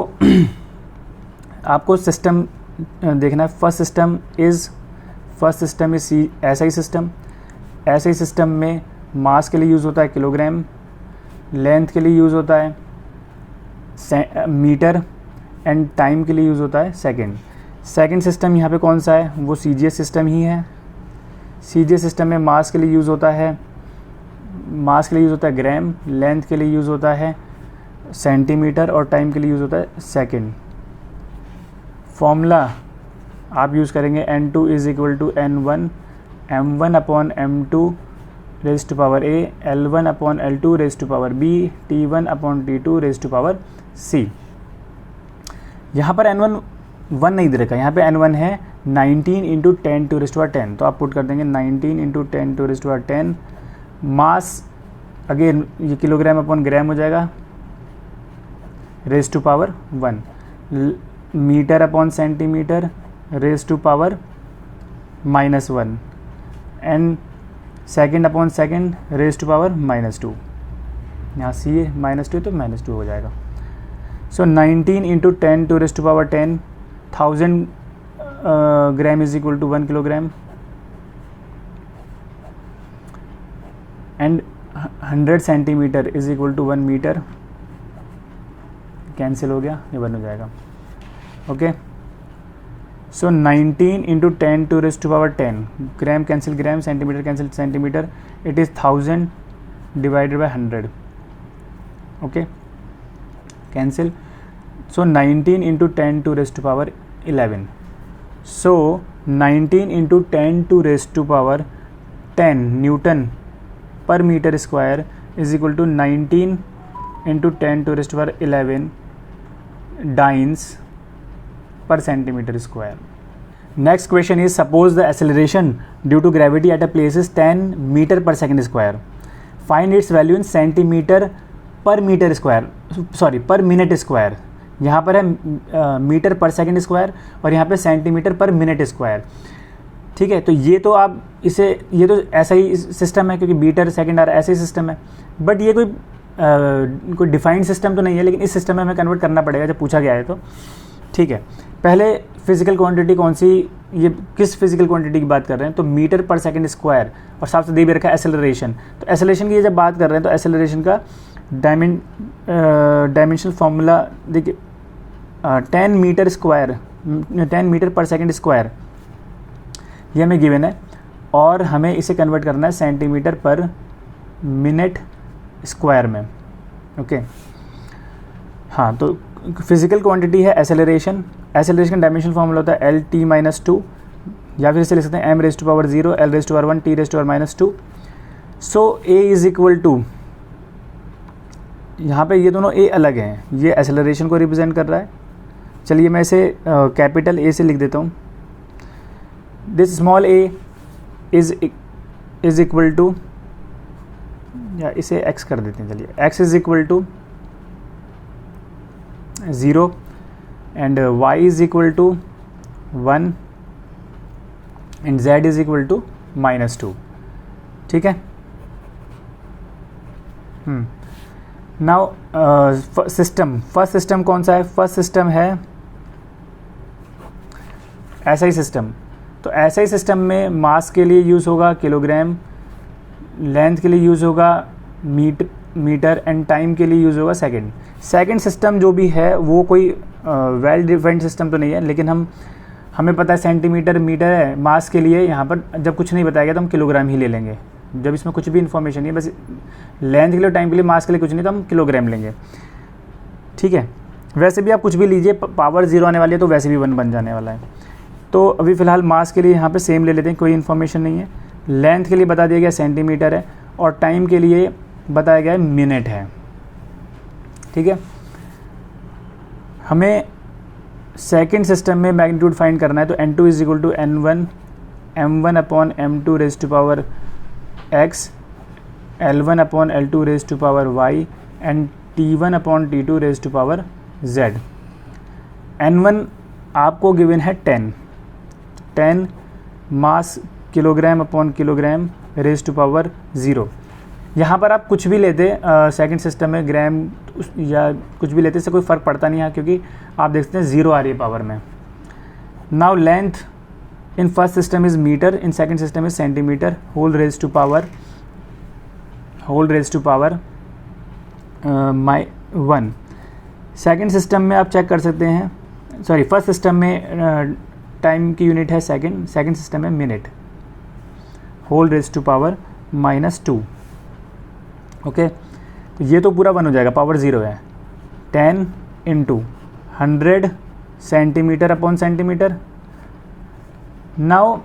आपको system देखना है। First system is SI system. SI system में मास के लिए use होता है kilogram, length के लिए यूज़ होता है मीटर एंड टाइम के लिए यूज़ होता है सेकेंड। सेकेंड सिस्टम यहाँ पे कौन सा है? वो CGS सिस्टम ही है। CGS सिस्टम में मास के लिए यूज़ होता है ग्राम, लेंथ के लिए यूज़ होता है सेंटीमीटर और टाइम के लिए यूज़ होता है सेकेंड। फॉर्मूला आप यूज़ करेंगे N2 is equal to N1 M1 upon M2 raise to power A, L1 upon L2 raise to power B, T1 upon T2 raise to power C। यहाँ पर N1 1 नहीं दे रखा, यहाँ पे N1 है 19 into 10 to raise to power 10, तो आप put कर देंगे 19 into 10 to raise to power 10। Mass again ये किलोग्राम अपॉन ग्राम हो जाएगा, raise to power 1, metre upon centimetre raise to power -1, and second upon second raise to power -2, यहाँ C -2 तो -2 हो जाएगा। So 19 into 10 to raise to power 10, 1000 gram is equal to 1 kilogram, and 100 centimetre is equal to 1 metre, cancel हो गया, ये 1 हो जाएगा। Okay, so 19 into 10 to raise to power 10, gram cancel gram, centimetre cancel centimetre, it is 1000 divided by 100, okay, cancel. So 19 into 10 to raise to power 11, so 19 into 10 to raise to power 10 newton per metre square is equal to 19 into 10 to raise to power 11 dynes per centimeter square. Next question is, suppose the acceleration due to gravity at a place is 10 meter per second square. Find its value in centimeter per meter square, sorry per minute square. यहाँ पर है metre पर second square और यहाँ पे centimetre per minute square. ठीक है, तो ये तो आप इसे, ये तो ऐसा ही सिस्टम है क्योंकि मीटर सेकंड आर ऐसे ही सिस्टम है, बट ये कोई डिफाइंड सिस्टम तो नहीं है, लेकिन इस सिस्टम में हमें कन्वर्ट करना पड़ेगा जब पूछा गया है तो। ठीक है, पहले फिजिकल क्वांटिटी कौन सी, ये किस फिजिकल क्वांटिटी की बात कर रहे हैं, तो मीटर पर सेकंड स्क्वायर, और साथ दे भी रखा है एसेलरेशन। तो एसेलरेशन की जब बात कर रहे हैं तो एसेलरेशन का डायमेंशनल फार्मूला देखिए, 10 मीटर स्क्वायर, 10 मीटर पर सेकंड स्क्वायर ये हमें गिवन है, और हमें इसे कन्वर्ट करना है सेंटीमीटर पर मिनट स्क्वायर में। ओके, हाँ, तो फिजिकल क्वांटिटी है एसेलरेशन, एसेलरेशन का डायमेंशनल फार्मूला होता है LT-2, या फिर इसे लिख सकते हैं m raise to power 0, L raise to power 1, T raise to power -2। So A is equal to, यहाँ पे ये दोनों A अलग हैं, ये एसेलरेशन को रिप्रेजेंट कर रहा है। चलिए मैं इसे कैपिटल A से लिख देता हूँ। This small a is equal to, या इसे x कर देते हैं, चलिए x is equal to 0 and y is equal to 1 and z is equal to -2। ठीक है, नाउ सिस्टम, फर्स्ट सिस्टम कौन सा है, फर्स्ट सिस्टम है ऐसा ही सिस्टम। तो ऐसा ही सिस्टम में मास के लिए यूज़ होगा किलोग्राम, लेंथ के लिए यूज़ होगा मीटर एंड टाइम के लिए यूज़ होगा सेकंड। सेकंड सिस्टम जो भी है वो कोई वेल डिफाइंड सिस्टम तो नहीं है, लेकिन हमें पता है सेंटीमीटर मीटर है। मास के लिए यहाँ पर जब कुछ नहीं बताया गया तो हम किलोग्राम ही ले लेंगे, जब इसमें कुछ भी इन्फॉर्मेशन नहीं है, बस लेंथ के लिए, टाइम के लिए, मास के लिए कुछ नहीं, तो हम किलोग्राम लेंगे। ठीक है, वैसे भी आप कुछ भी लीजिए, पावर 0 आने वाली है तो वैसे भी 1 बन जाने वाला है। तो अभी फ़िलहाल मास के लिए यहाँ पे सेम ले लेते हैं, कोई इन्फॉर्मेशन नहीं है। लेंथ के लिए बता दिया गया सेंटीमीटर है, और टाइम के लिए बताया गया है मिनट है। ठीक है, हमें सेकंड सिस्टम में मैग्नीट्यूड फाइंड करना है, तो n2 is equal to n1 m1 upon m2 raise to power x, l1 upon l2 raise to power y and t1 upon t2 raise to power z। n1 आपको given है 10 mass kilogram upon kilogram raise to power 0। यहाँ पर आप कुछ भी लेते second system में ग्राम या कुछ भी लेते, इससे कोई फ़र्क पड़ता नहीं है, क्योंकि आप देखते हैं 0 आ रही है पावर में। Now length in first system is metre, in second system is centimetre, whole raise to power -1। Second system में आप चेक कर सकते हैं, सॉरी फर्स्ट सिस्टम में टाइम की यूनिट है सेकंड, सेकंड सिस्टम में minute, whole raise to power -2। Okay, तो ये तो पूरा 1 हो जाएगा, पावर 0 है। 10 into 100 centimetre upon centimetre. Now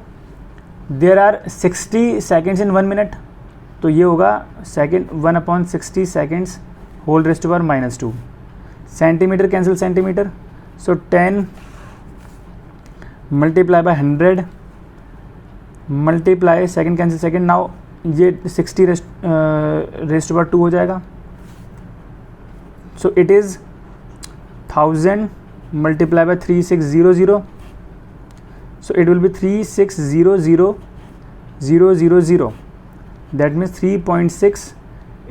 there are 60 seconds in 1 minute, तो ये होगा second 1 upon 60 seconds whole raise to power -2। Centimetre cancel centimetre, so 10 multiply by 100 multiply second cancel second. Now ये 60 रेस्ट टू पावर 2 हो जाएगा. So it is 1000 multiply by 3600. So it will be 3600000. That means 3.6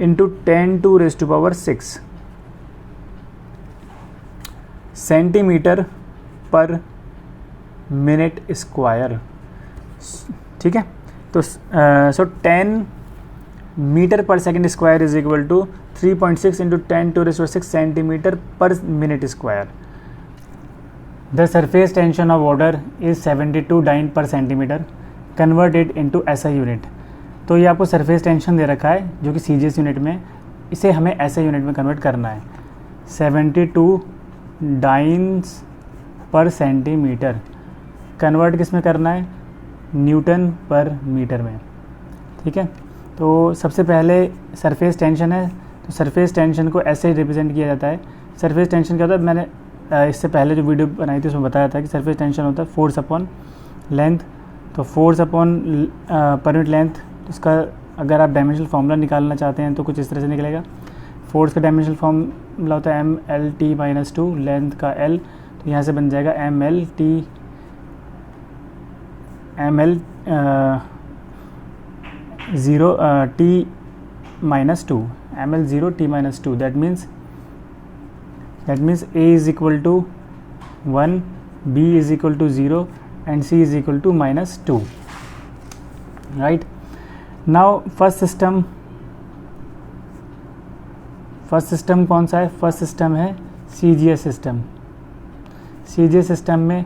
into 10 to rest to power 6 centimetre per minute square. ठीक है. तो so 10 metre per second square is equal to 3.6 into 10 to raise to 6 centimetre per minute square. The surface tension of water is 72 dyne per centimetre. Convert it into SI unit. तो ये आपको surface tension दे रखा है जो कि CGS unit में, इसे हमें SI यूनिट में कन्वर्ट करना है. 72 डाइन्स पर सेंटीमीटर कन्वर्ट किस में करना है, न्यूटन पर मीटर में. ठीक है. तो सबसे पहले सरफेस टेंशन है, तो सरफेस टेंशन को ऐसे रिप्रेजेंट किया जाता है. सरफेस टेंशन क्या होता है, मैंने इससे पहले जो वीडियो बनाई थी उसमें बताया था कि सरफेस टेंशन होता है फोर्स अपॉन लेंथ. तो force upon per unit length, उसका अगर आप डायमेंशनल फार्मूला निकालना चाहते हैं तो कुछ इस तरह से निकलेगा. फोर्स का डायमेंशनल फार्मूला होता है MLT-2, लेंथ का L. तो यहाँ से बन जाएगा ML T-2 ML0 T-2. That means A is equal to 1, B is equal to 0 and C is equal to -2. Right. Now first system कौन सा है, फर्स्ट सिस्टम है CGS सिस्टम. CGS सिस्टम में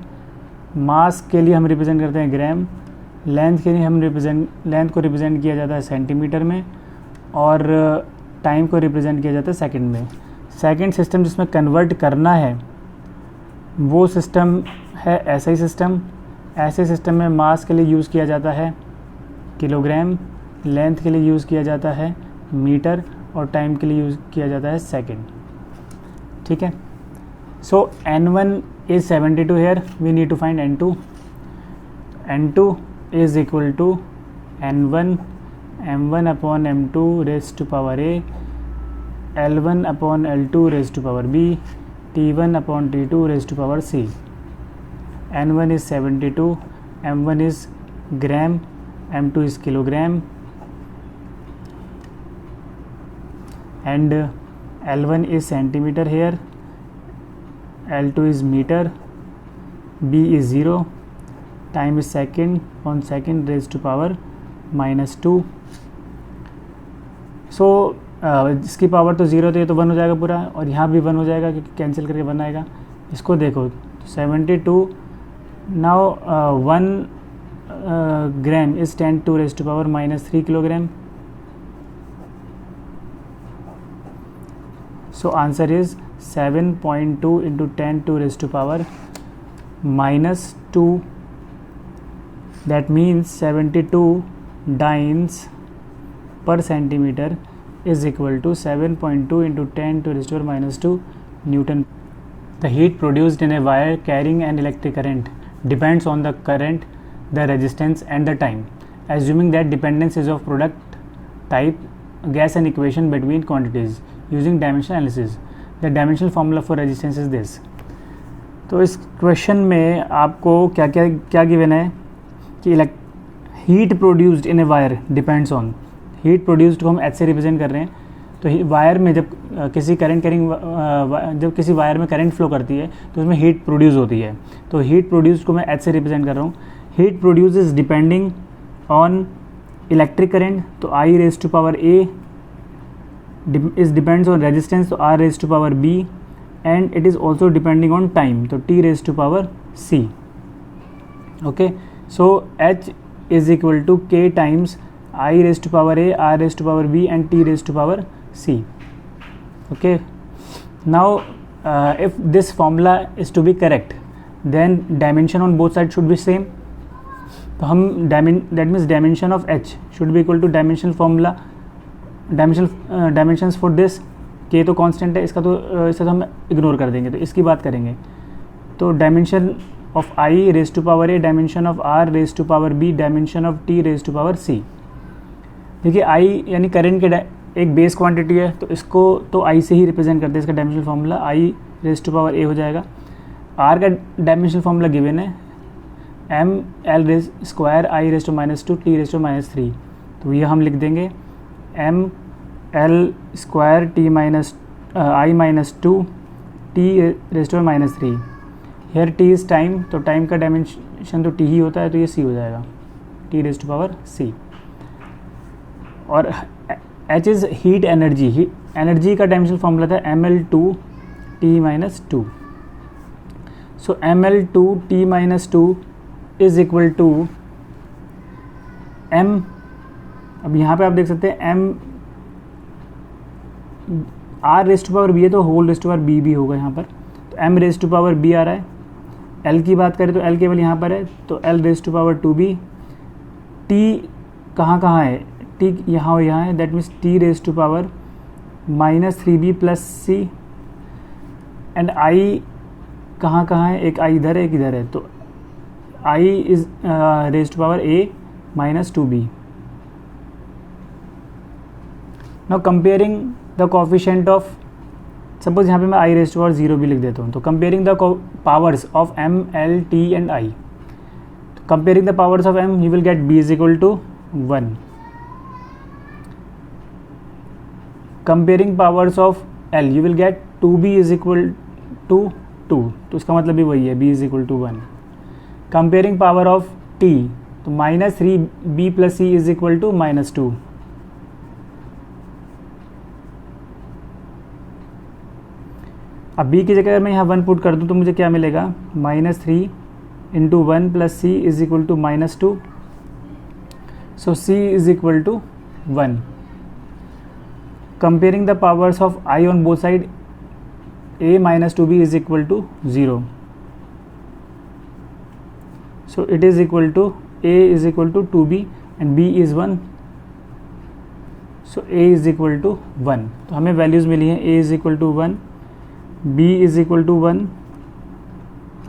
मास के लिए हम रिप्रेजेंट करते हैं ग्राम, लेंथ के लिए हम लेंथ को रिप्रेजेंट किया जाता है सेंटीमीटर में, और टाइम को रिप्रेजेंट किया जाता है सेकंड में. सेकंड सिस्टम जिसमें कन्वर्ट करना है वो सिस्टम है SI सिस्टम. ऐसे सिस्टम में मास के लिए यूज़ किया जाता है किलोग्राम, लेंथ के लिए यूज़ किया जाता है मीटर, और टाइम के लिए यूज़ किया जाता है सेकंड. ठीक है. So N1 is 72 here, we need to find N2. N2 is equal to N1 M1 upon M2 raise to power A, L1 upon L2 raise to power B, T1 upon T2 raise to power C. N1 is 72, M1 is gram, M2 is kilogram, and L1 is centimeter here, L2 is meter, B is 0, time is second on second raised to power -2. सो इसकी power तो 0 तो ये तो 1 हो जाएगा पूरा, और यहाँ भी 1 हो जाएगा क्योंकि कैंसिल करके 1 आएगा. इसको देखो 72. Now 1 gram is 10 to raised to power -3 kilogram. So answer is 7.2 into 10 to raised to power -2. That means 72 dynes per centimeter is equal to 7.2 into 10 to raised to power -2 Newton. The heat produced in a wire carrying an electric current depends on the current, the resistance and the time. Assuming that dependence is of product type, gas an equation between quantities using dimensional analysis. The dimensional formula for resistance is this. तो इस question में आपको क्या given है कि heat produced in a wire depends on. Heat produced को हम H से रिप्रेजेंट कर रहे हैं. तो वायर में जब किसी वायर में करंट फ्लो करती है तो उसमें हीट प्रोड्यूस होती है. तो हीट प्रोड्यूस्ड को मैं H से रिप्रेजेंट कर रहा हूँ. Heat produce is depending on electric current, तो I raise to power A is depends on resistance, तो R raise to power B, and it is also depending on time, तो T raise to power C. Okay. So H is equal to K times I raised to power A, R raised to power B and T raised to power C. Okay. Now if this formula is to be correct, then dimension on both sides should be same. तो हम that means dimension of H should be equal to dimensional formula, dimensions for this. K तो constant है, इसका तो इसे तो हम ignore कर देंगे, तो इसकी बात करेंगे. तो dimension of I raised to power A, dimension of R raised to power B, dimension of T raised to power C. देखिए आई यानी करंट के एक बेस क्वांटिटी है, तो इसको तो आई से ही रिप्रेजेंट करते हैं। इसका dimensional formula I raise to power A हो जाएगा। आर का डायमेंशनल फार्मूला गिवन है M L raise square I raise to -2 T raise to -3, तो ये हम लिख देंगे M L square T I -2 T raise to -3। Here T is time, तो टाइम का डायमेंशन तो टी ही होता है, तो ये सी हो जाएगा, T raise to power C. और H is heat energy, energy का डायमेंशनल फार्मूला था ml2 t-2। So ml2 t-2 is equal to m, अब यहाँ पे आप देख सकते हैं m r raise to power b है तो whole raise to power b भी होगा यहाँ पर, तो m raise to power b आ रहा है। l की बात करें तो l केवल यहाँ पर है, तो l raise to power 2b। t कहाँ है, t यहाँ और यहाँ है, that means t raise to power -3b plus c। And i कहाँ है, एक i इधर है एक इधर है, तो i is raise to power a -2b। Now comparing the coefficient of, suppose यहाँ पे मैं i रेज टू पावर 0 भी लिख देता हूँ, तो comparing the powers of m l t and i, comparing the powers of m you will get b is equal to 1। Comparing powers of L you will get 2b is equal to 2, तो इसका मतलब भी वही है, b is equal to 1। Comparing power of T, तो -3b plus c is equal to -2। अब b की जगह अगर मैं यहाँ 1 पुट कर दूँ तो मुझे क्या मिलेगा, -3 into 1 plus c is equal to -2, so c is equal to 1। Comparing the powers of I on both side, a minus 2b is equal to 0. So it is equal to a is equal to 2b and b is 1. So a is equal to 1. तो हमें values मिली हैं, a is equal to 1, b is equal to 1,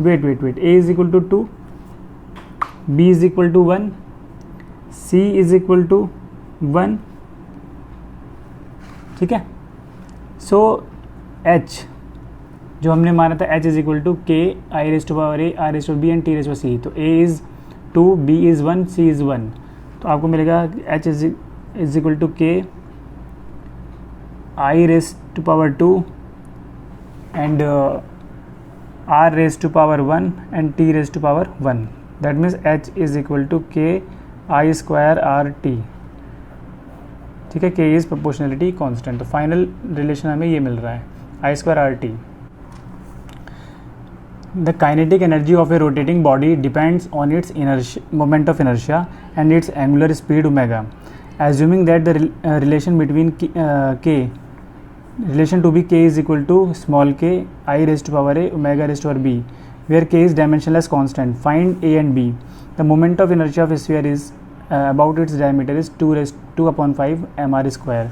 wait, a is equal to 2, b is equal to 1, c is equal to 1, ठीक है। सो h जो हमने माना था h is equal to K I raise to power A R raise to B and T raise to C, तो a is 2, b is 1, c is 1, तो आपको मिलेगा h is equal to K I raise to power 2 and r raise to power 1 and t raise to power 1, that means h is equal to K I square R T, ठीक है। K is proportionality constant, तो final relation हमें ये मिल रहा है I square R T. The kinetic energy of a rotating body depends on its moment of inertia and its angular speed omega, assuming that the relation between K relation to be K is equal to small K I raise to power A omega raise to power B, where K is dimensionless constant. Find A and B. The moment of inertia of sphere is about its diameter is 2/5 mr square.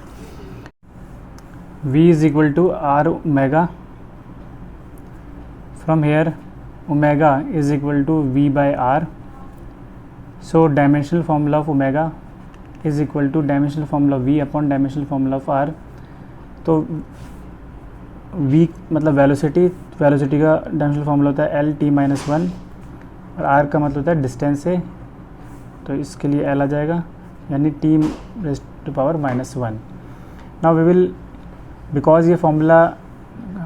V is equal to r omega. From here omega is equal to v by r. So dimensional formula of omega is equal to dimensional formula v upon dimensional formula of r. तो v मतलब velocity का dimensional formula होता है l t-1 और r का मतलब होता है डिस्टेंस है, तो इसके लिए l आ जाएगा यानी t raise to power -1। Now we will, because ये फॉर्मूला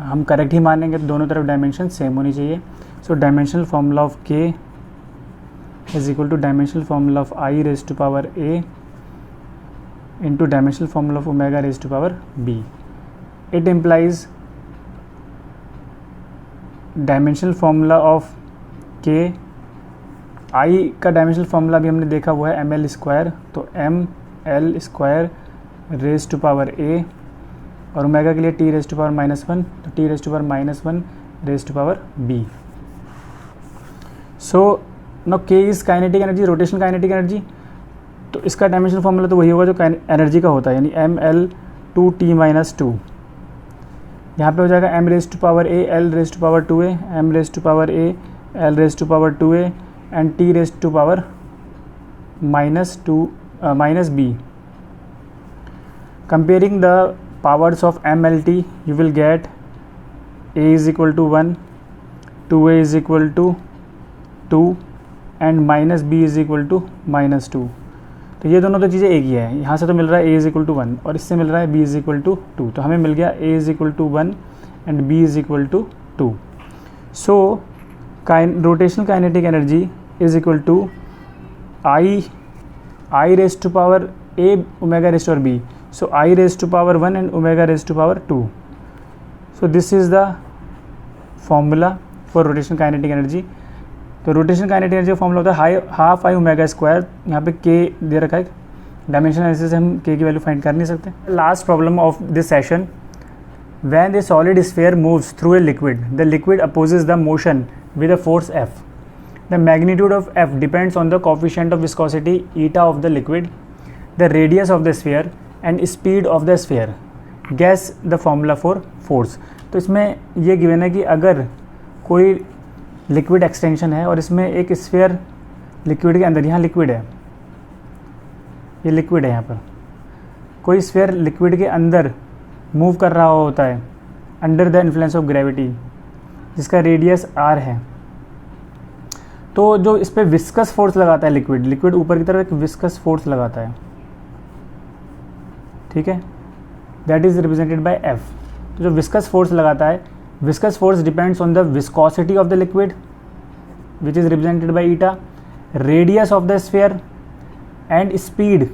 हम करेक्ट ही मानेंगे तो दोनों तरफ डायमेंशन सेम होनी चाहिए। So dimensional formula of k is equal to dimensional formula of i raise to power a into dimensional formula of omega raise to power b। It implies dimensional formula of k, i का dimensional formula भी हमने देखा हुआ है ml square, तो ml square raise to power a और omega के लिए t रेज टू पावर -1, तो t raise to power -1 raise to power b। So no k is kinetic energy, rotational kinetic energy, तो इसका डायमेंशनल फार्मूला तो वही होगा जो एनर्जी का होता है, यानी ml 2t-2। यहाँ पे हो जाएगा m raise to power a l raise to power 2a, m raise to power a l raise to power 2a and t raise to power -b Comparing the powers of MLT, you will get A is equal to 1, 2A is equal to 2 and minus B is equal to minus 2। तो ये दोनों तो चीज़ें एक ही है, यहाँ से तो मिल रहा है ए इज़ इक्वल टू 1 और इससे मिल रहा है बी इज़ इक्वल टू 2, तो हमें मिल गया A is equal to 1 and B is equal to 2। So rotational kinetic energy is equal to I raise to power A omega raise to power B, so I raise to power 1 and omega raise to power 2। So this is the formula for rotational kinetic energy. तो rotation kinetic energy का formula होता है half I omega square, यहाँ पे के दे रखा है, dimension analysis से हम के की वैल्यू फाइंड कर नहीं सकते। Last problem of this session, when the solid sphere moves through a liquid, the liquid opposes the motion with a force F. The magnitude of F depends on the coefficient of viscosity eta of the liquid, the radius of the sphere and speed of the sphere. Gas the formula for force. तो इसमें यह given है कि अगर कोई liquid extension है और इसमें एक स्फीयर लिक्विड के अंदर, यहाँ लिक्विड है, ये लिक्विड है, यहाँ पर कोई स्फीयर लिक्विड के अंदर मूव कर रहा होता है under the influence of gravity, जिसका रेडियस आर है। तो जो इस पर विस्कस फोर्स लगाता है लिक्विड ऊपर की तरफ एक विस्कस फोर्स लगाता है, ठीक है, that is represented by F. तो जो विस्कस फोर्स लगाता है, viscous force depends on the viscosity of the liquid which is represented by eta, radius of the sphere and speed।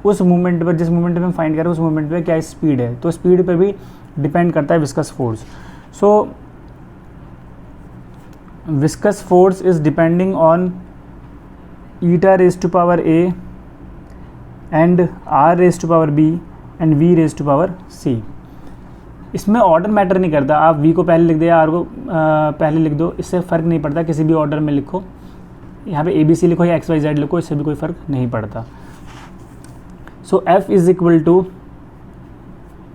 उस मूवमेंट पर, जिस मूवमेंट में हम फाइंड करें उस मूवमेंट पे क्या स्पीड है, तो स्पीड पे भी डिपेंड करता है viscous force. So viscous force is depending on eta raise to power A and R raise to power B and V raise to power C. इसमें ऑर्डर मैटर नहीं करता, आप v को पहले लिख दो या r को पहले लिख दो, इससे फ़र्क नहीं पड़ता, किसी भी ऑर्डर में लिखो, यहाँ पे ABC लिखो या XYZ लिखो, इससे भी कोई फ़र्क नहीं पड़ता। So f is equal to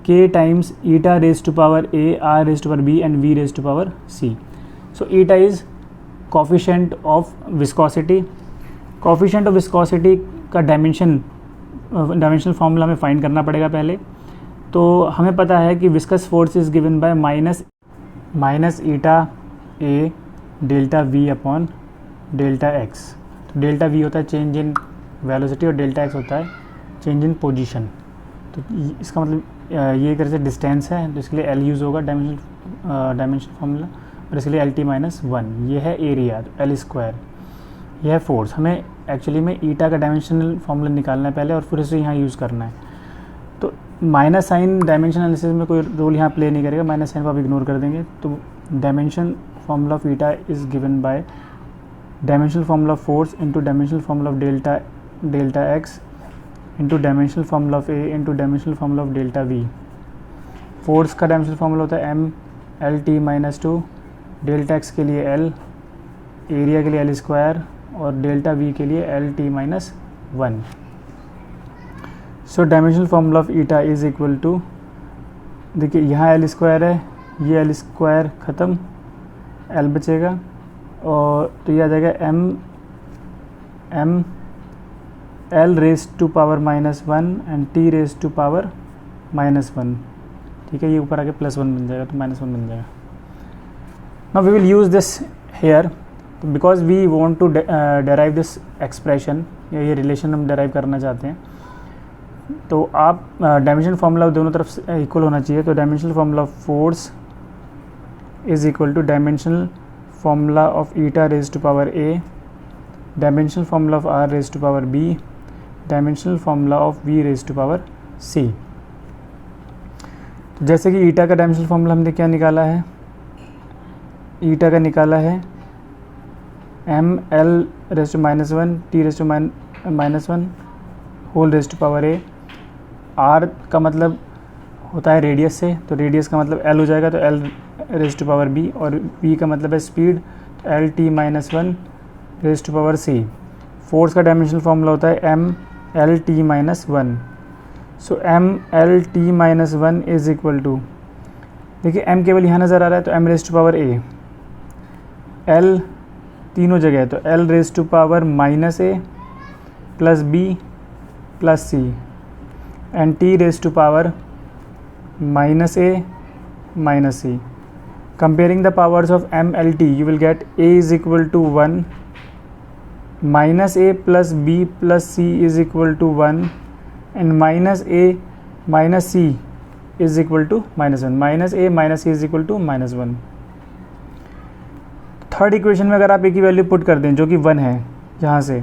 k times eta raise to power a, r raise to power b and v raise to power c। So eta is coefficient of viscosity. Coefficient of viscosity का dimensional formula हमें find करना पड़ेगा पहले। तो हमें पता है कि viscous force is given by minus eta A delta V upon delta X. तो डेल्टा वी होता है चेंज इन वेलोसिटी और डेल्टा एक्स होता है चेंज इन पोजीशन। तो इसका मतलब ये एक तरह से डिस्टेंस है, तो इसके लिए एल यूज़ होगा डायमेंशन फार्मूला, और इसके लिए एल टी माइनस 1। ये है एरिया, तो एल स्क्वायर। यह है फोर्स। हमें एक्चुअली में ईटा का डायमेंशनल फार्मूला निकालना है पहले और फिर इसे यहाँ यूज़ करना है। तो माइनस साइन डायमेंशन एनालिसिस में कोई रोल यहाँ प्ले नहीं करेगा, माइनस साइन को आप इग्नोर कर देंगे। तो dimension formula of eta is given by dimensional formula of force into dimensional formula of delta X into dimensional formula of A into dimensional formula of delta V. Force का dimensional formula होता है M L T minus 2, delta X के लिए L, area के लिए L square और delta V के लिए L T minus 1। So dimensional formula of eta is equal to, देखिए यहाँ एल स्क्वायर है, ये एल स्क्वायर ख़त्म, एल बचेगा, और तो ये आ जाएगा M L raise to power -1 and T raise to power -1। ठीक है, ये ऊपर आके +1 बन जाएगा, तो -1 बन जाएगा। Now we will use this here because we want to derive this expression, ये रिलेशन हम डेराइव करना चाहते हैं। तो आप डायमेंशनल फार्मूला दोनों तरफ इक्वल होना चाहिए। तो dimensional formula of force is equal to dimensional formula of eta raise to power A, dimensional formula of R raise to power B, dimensional formula of V raise to power C. तो जैसे कि ईटा का dimensional formula हमने क्या निकाला है, ईटा का निकाला है M L raise to -1 T raise to -1 whole raise to power A. R का मतलब होता है रेडियस से, तो रेडियस का मतलब एल हो जाएगा, तो L raise to power B, और वी का मतलब है स्पीड, तो L T -1 raise to power C. Force का डायमेंशनल फार्मूला होता है M L T -1। So M L T -1 is equal to, देखिए एम केवल यहाँ नज़र आ रहा है, तो M raise to power A, L तीनों जगह है, तो L raise to power -a plus B plus C. and t raised to power minus a minus c. Comparing the powers of m, l, t, you will get a is equal to 1, minus a plus b plus c is equal to 1, and minus a minus c is equal to minus 1. Minus a minus c is equal to minus 1. Third equation में अगर आप a की value put कर दें जो कि 1 है यहाँ से,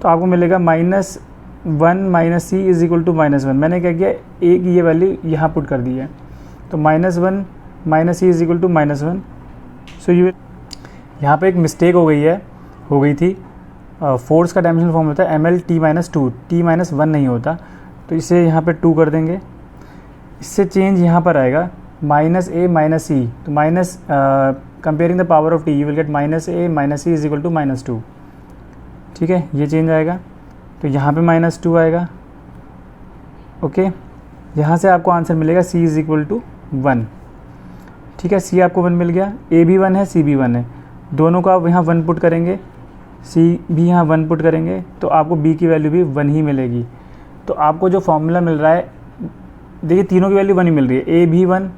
तो आपको मिलेगा minus 1 minus C is equal to minus 1. मैंने क्या किया, a की ये वैल्यू यहाँ पुट कर दी है, तो minus 1 minus C is equal to minus 1. So ये यहाँ पे एक मिस्टेक हो गई थी. फोर्स का डायमेंशन फॉर्म होता है M L T minus 2, T minus 1 नहीं होता, तो इसे यहाँ पे 2 कर देंगे. इससे चेंज यहाँ पर आएगा माइनस ए माइनस सी, तो minus comparing the power of T you will get minus A minus C is equal to minus 2. ठीक है, ये चेंज आएगा, तो यहाँ पे माइनस 2 आएगा. ओके, यहाँ से आपको आंसर मिलेगा सी इज इक्वल टू 1. ठीक है, सी आपको 1 मिल गया, ए भी 1 है, सी भी 1 है, दोनों को आप यहाँ 1 पुट करेंगे, सी भी यहाँ 1 पुट करेंगे, तो आपको बी की वैल्यू भी 1 ही मिलेगी. तो आपको जो फॉर्मूला मिल रहा है, देखिए तीनों की वैल्यू 1 ही मिल रही है, ए भी 1,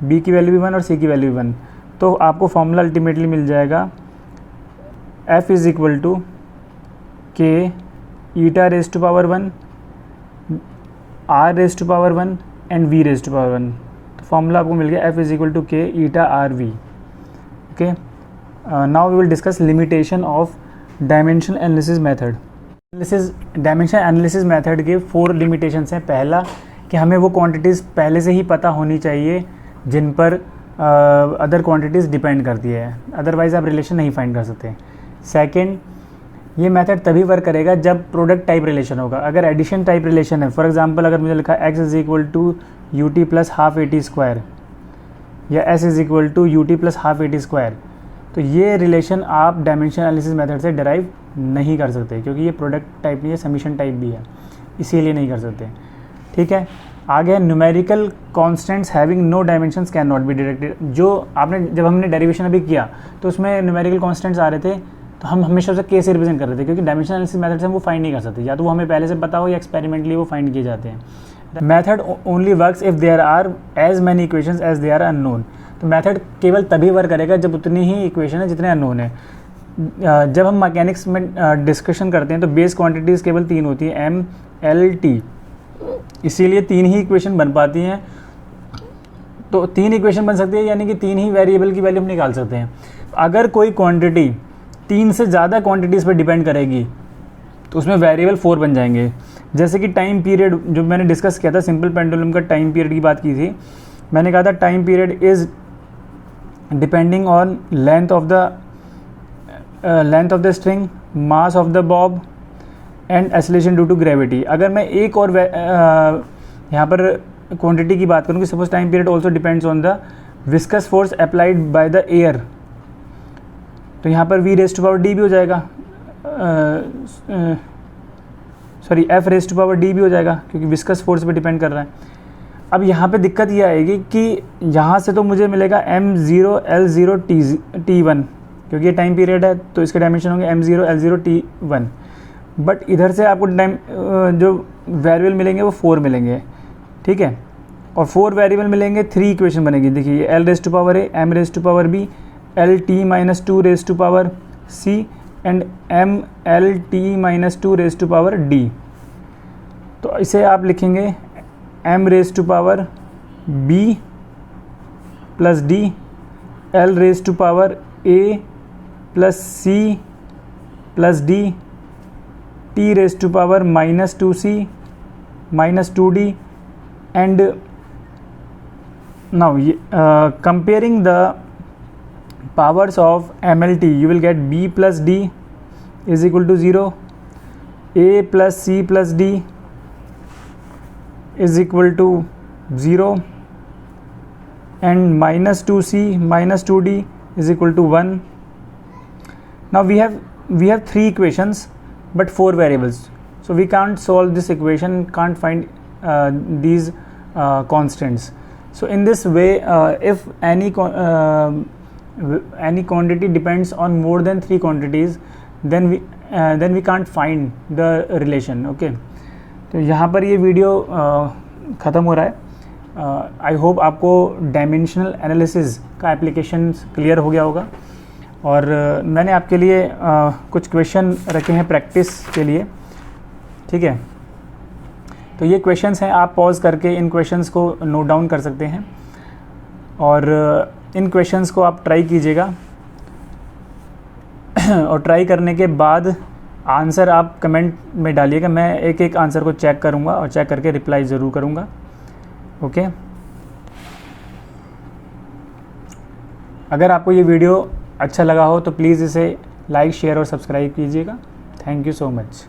बी की वैल्यू भी 1 और सी की वैल्यू भी 1. तो आपको फॉर्मूला अल्टीमेटली मिल जाएगा F is equal to K eta raise to power 1, R raise to power 1 and V raise to power 1. तो फॉर्मूला आपको मिल गया F is equal to K eta R V. Okay, now we will discuss limitation of dimension analysis method. Dimension analysis method के 4 limitations हैं. पहला कि हमें वो quantities पहले से ही पता होनी चाहिए जिन पर अदर क्वांटिटीज़ डिपेंड करती है, अदरवाइज़ आप रिलेशन नहीं फाइंड कर सकते. सेकंड, ये मेथड तभी वर्क करेगा जब प्रोडक्ट टाइप रिलेशन होगा. अगर एडिशन टाइप रिलेशन है, फॉर एग्जांपल अगर मुझे लिखा x is equal to U T plus half A T square या s is equal to U T plus half A T square, तो ये रिलेशन आप डायमेंशन एनालिसिस मेथड से derive नहीं कर सकते, क्योंकि ये प्रोडक्ट टाइप नहीं है, समीशन टाइप भी है, इसीलिए नहीं कर सकते. ठीक है, आगे numerical constants having no dimensions can not be detected. जो आपने जब हमने डेरिवेशन अभी किया तो उसमें न्यूमेरिकल कांस्टेंट्स आ रहे थे, तो हम हमेशा उसे के से रिप्रेजेंट कर रहे थे, क्योंकि डायमेंशन एनालिसिस मेथड से हम वो फाइंड नहीं कर सकते, या तो वो हमें पहले से पता हो या एक्सपेरिमेंटली वो फाइंड किए जाते हैं. Method only works if there are as many equations as they are unknown. तो मेथड केवल तभी वर्क करेगा जब उतनी ही इक्वेशन है जितने अननोन है. जब हम मैकेनिक्स में डिस्कशन करते हैं तो बेस क्वांटिटीज़ केवल 3 होती है, एम एल टी, इसीलिए 3 ही इक्वेशन बन पाती हैं. तो 3 इक्वेशन बन सकती है, यानी कि 3 ही वेरिएबल की वैल्यू हम निकाल सकते हैं. अगर कोई क्वांटिटी 3 से ज़्यादा क्वांटिटीज़ पर डिपेंड करेगी तो उसमें वेरिएबल 4 बन जाएंगे. जैसे कि टाइम पीरियड जो मैंने डिस्कस किया था, सिंपल पेंडुलम का टाइम पीरियड की बात की थी, मैंने कहा था time period is depending on length of the string, mass of the bob and acceleration due to gravity. अगर मैं एक और यहाँ पर क्वांटिटी की बात करूँ कि suppose time period also depends on the viscous force applied by the air, तो यहाँ पर we raise to power D भी हो जाएगा, sorry F raise to power D भी हो जाएगा, क्योंकि विस्कस फोर्स पे डिपेंड कर रहा है. अब यहाँ पे दिक्कत ये आएगी कि यहाँ से तो मुझे मिलेगा m0 l0 t1, क्योंकि ये टाइम पीरियड है तो इसके डायमेंशन होंगे m0 l0 t1. बट इधर से आपको टाइम जो वेरिएबल मिलेंगे वो 4 मिलेंगे. ठीक है, और 4 वेरिएबल मिलेंगे, 3 इक्वेशन बनेगी. देखिए l raise to power a, m raise to power b, l t minus 2 raise to power c and m l t minus 2 raise to power d. तो इसे आप लिखेंगे m raise to power b plus d, l raise to power a plus c plus d, t raise to power minus 2c minus 2d. And now comparing the powers of MLT, you will get b plus d is equal to 0, a plus c plus d is equal to 0, and minus 2c minus 2d is equal to 1. Now we have 3 equations but 4 variables, so we can't solve this equation, can't find these constants. So in this way, if any quantity depends on more than 3 quantities, then we can't find the relation. Okay, तो यहाँ पर ये video ख़त्म हो रहा है। I hope आपको dimensional analysis का एप्लीकेशन क्लियर हो गया होगा। और मैंने आपके लिए कुछ क्वेश्चन रखे हैं प्रैक्टिस के लिए, ठीक है। तो ये क्वेश्चंस हैं, आप पॉज करके इन क्वेश्चंस को नोट डाउन कर सकते हैं और इन क्वेश्चंस को आप ट्राई कीजिएगा और ट्राई करने के बाद आंसर आप कमेंट में डालिएगा। मैं एक एक आंसर को चेक करूँगा और चेक करके रिप्लाई ज़रूर करूँगा। ओके, अगर आपको ये वीडियो अच्छा लगा हो तो प्लीज़ इसे लाइक, शेयर और सब्सक्राइब कीजिएगा। Thank you so much.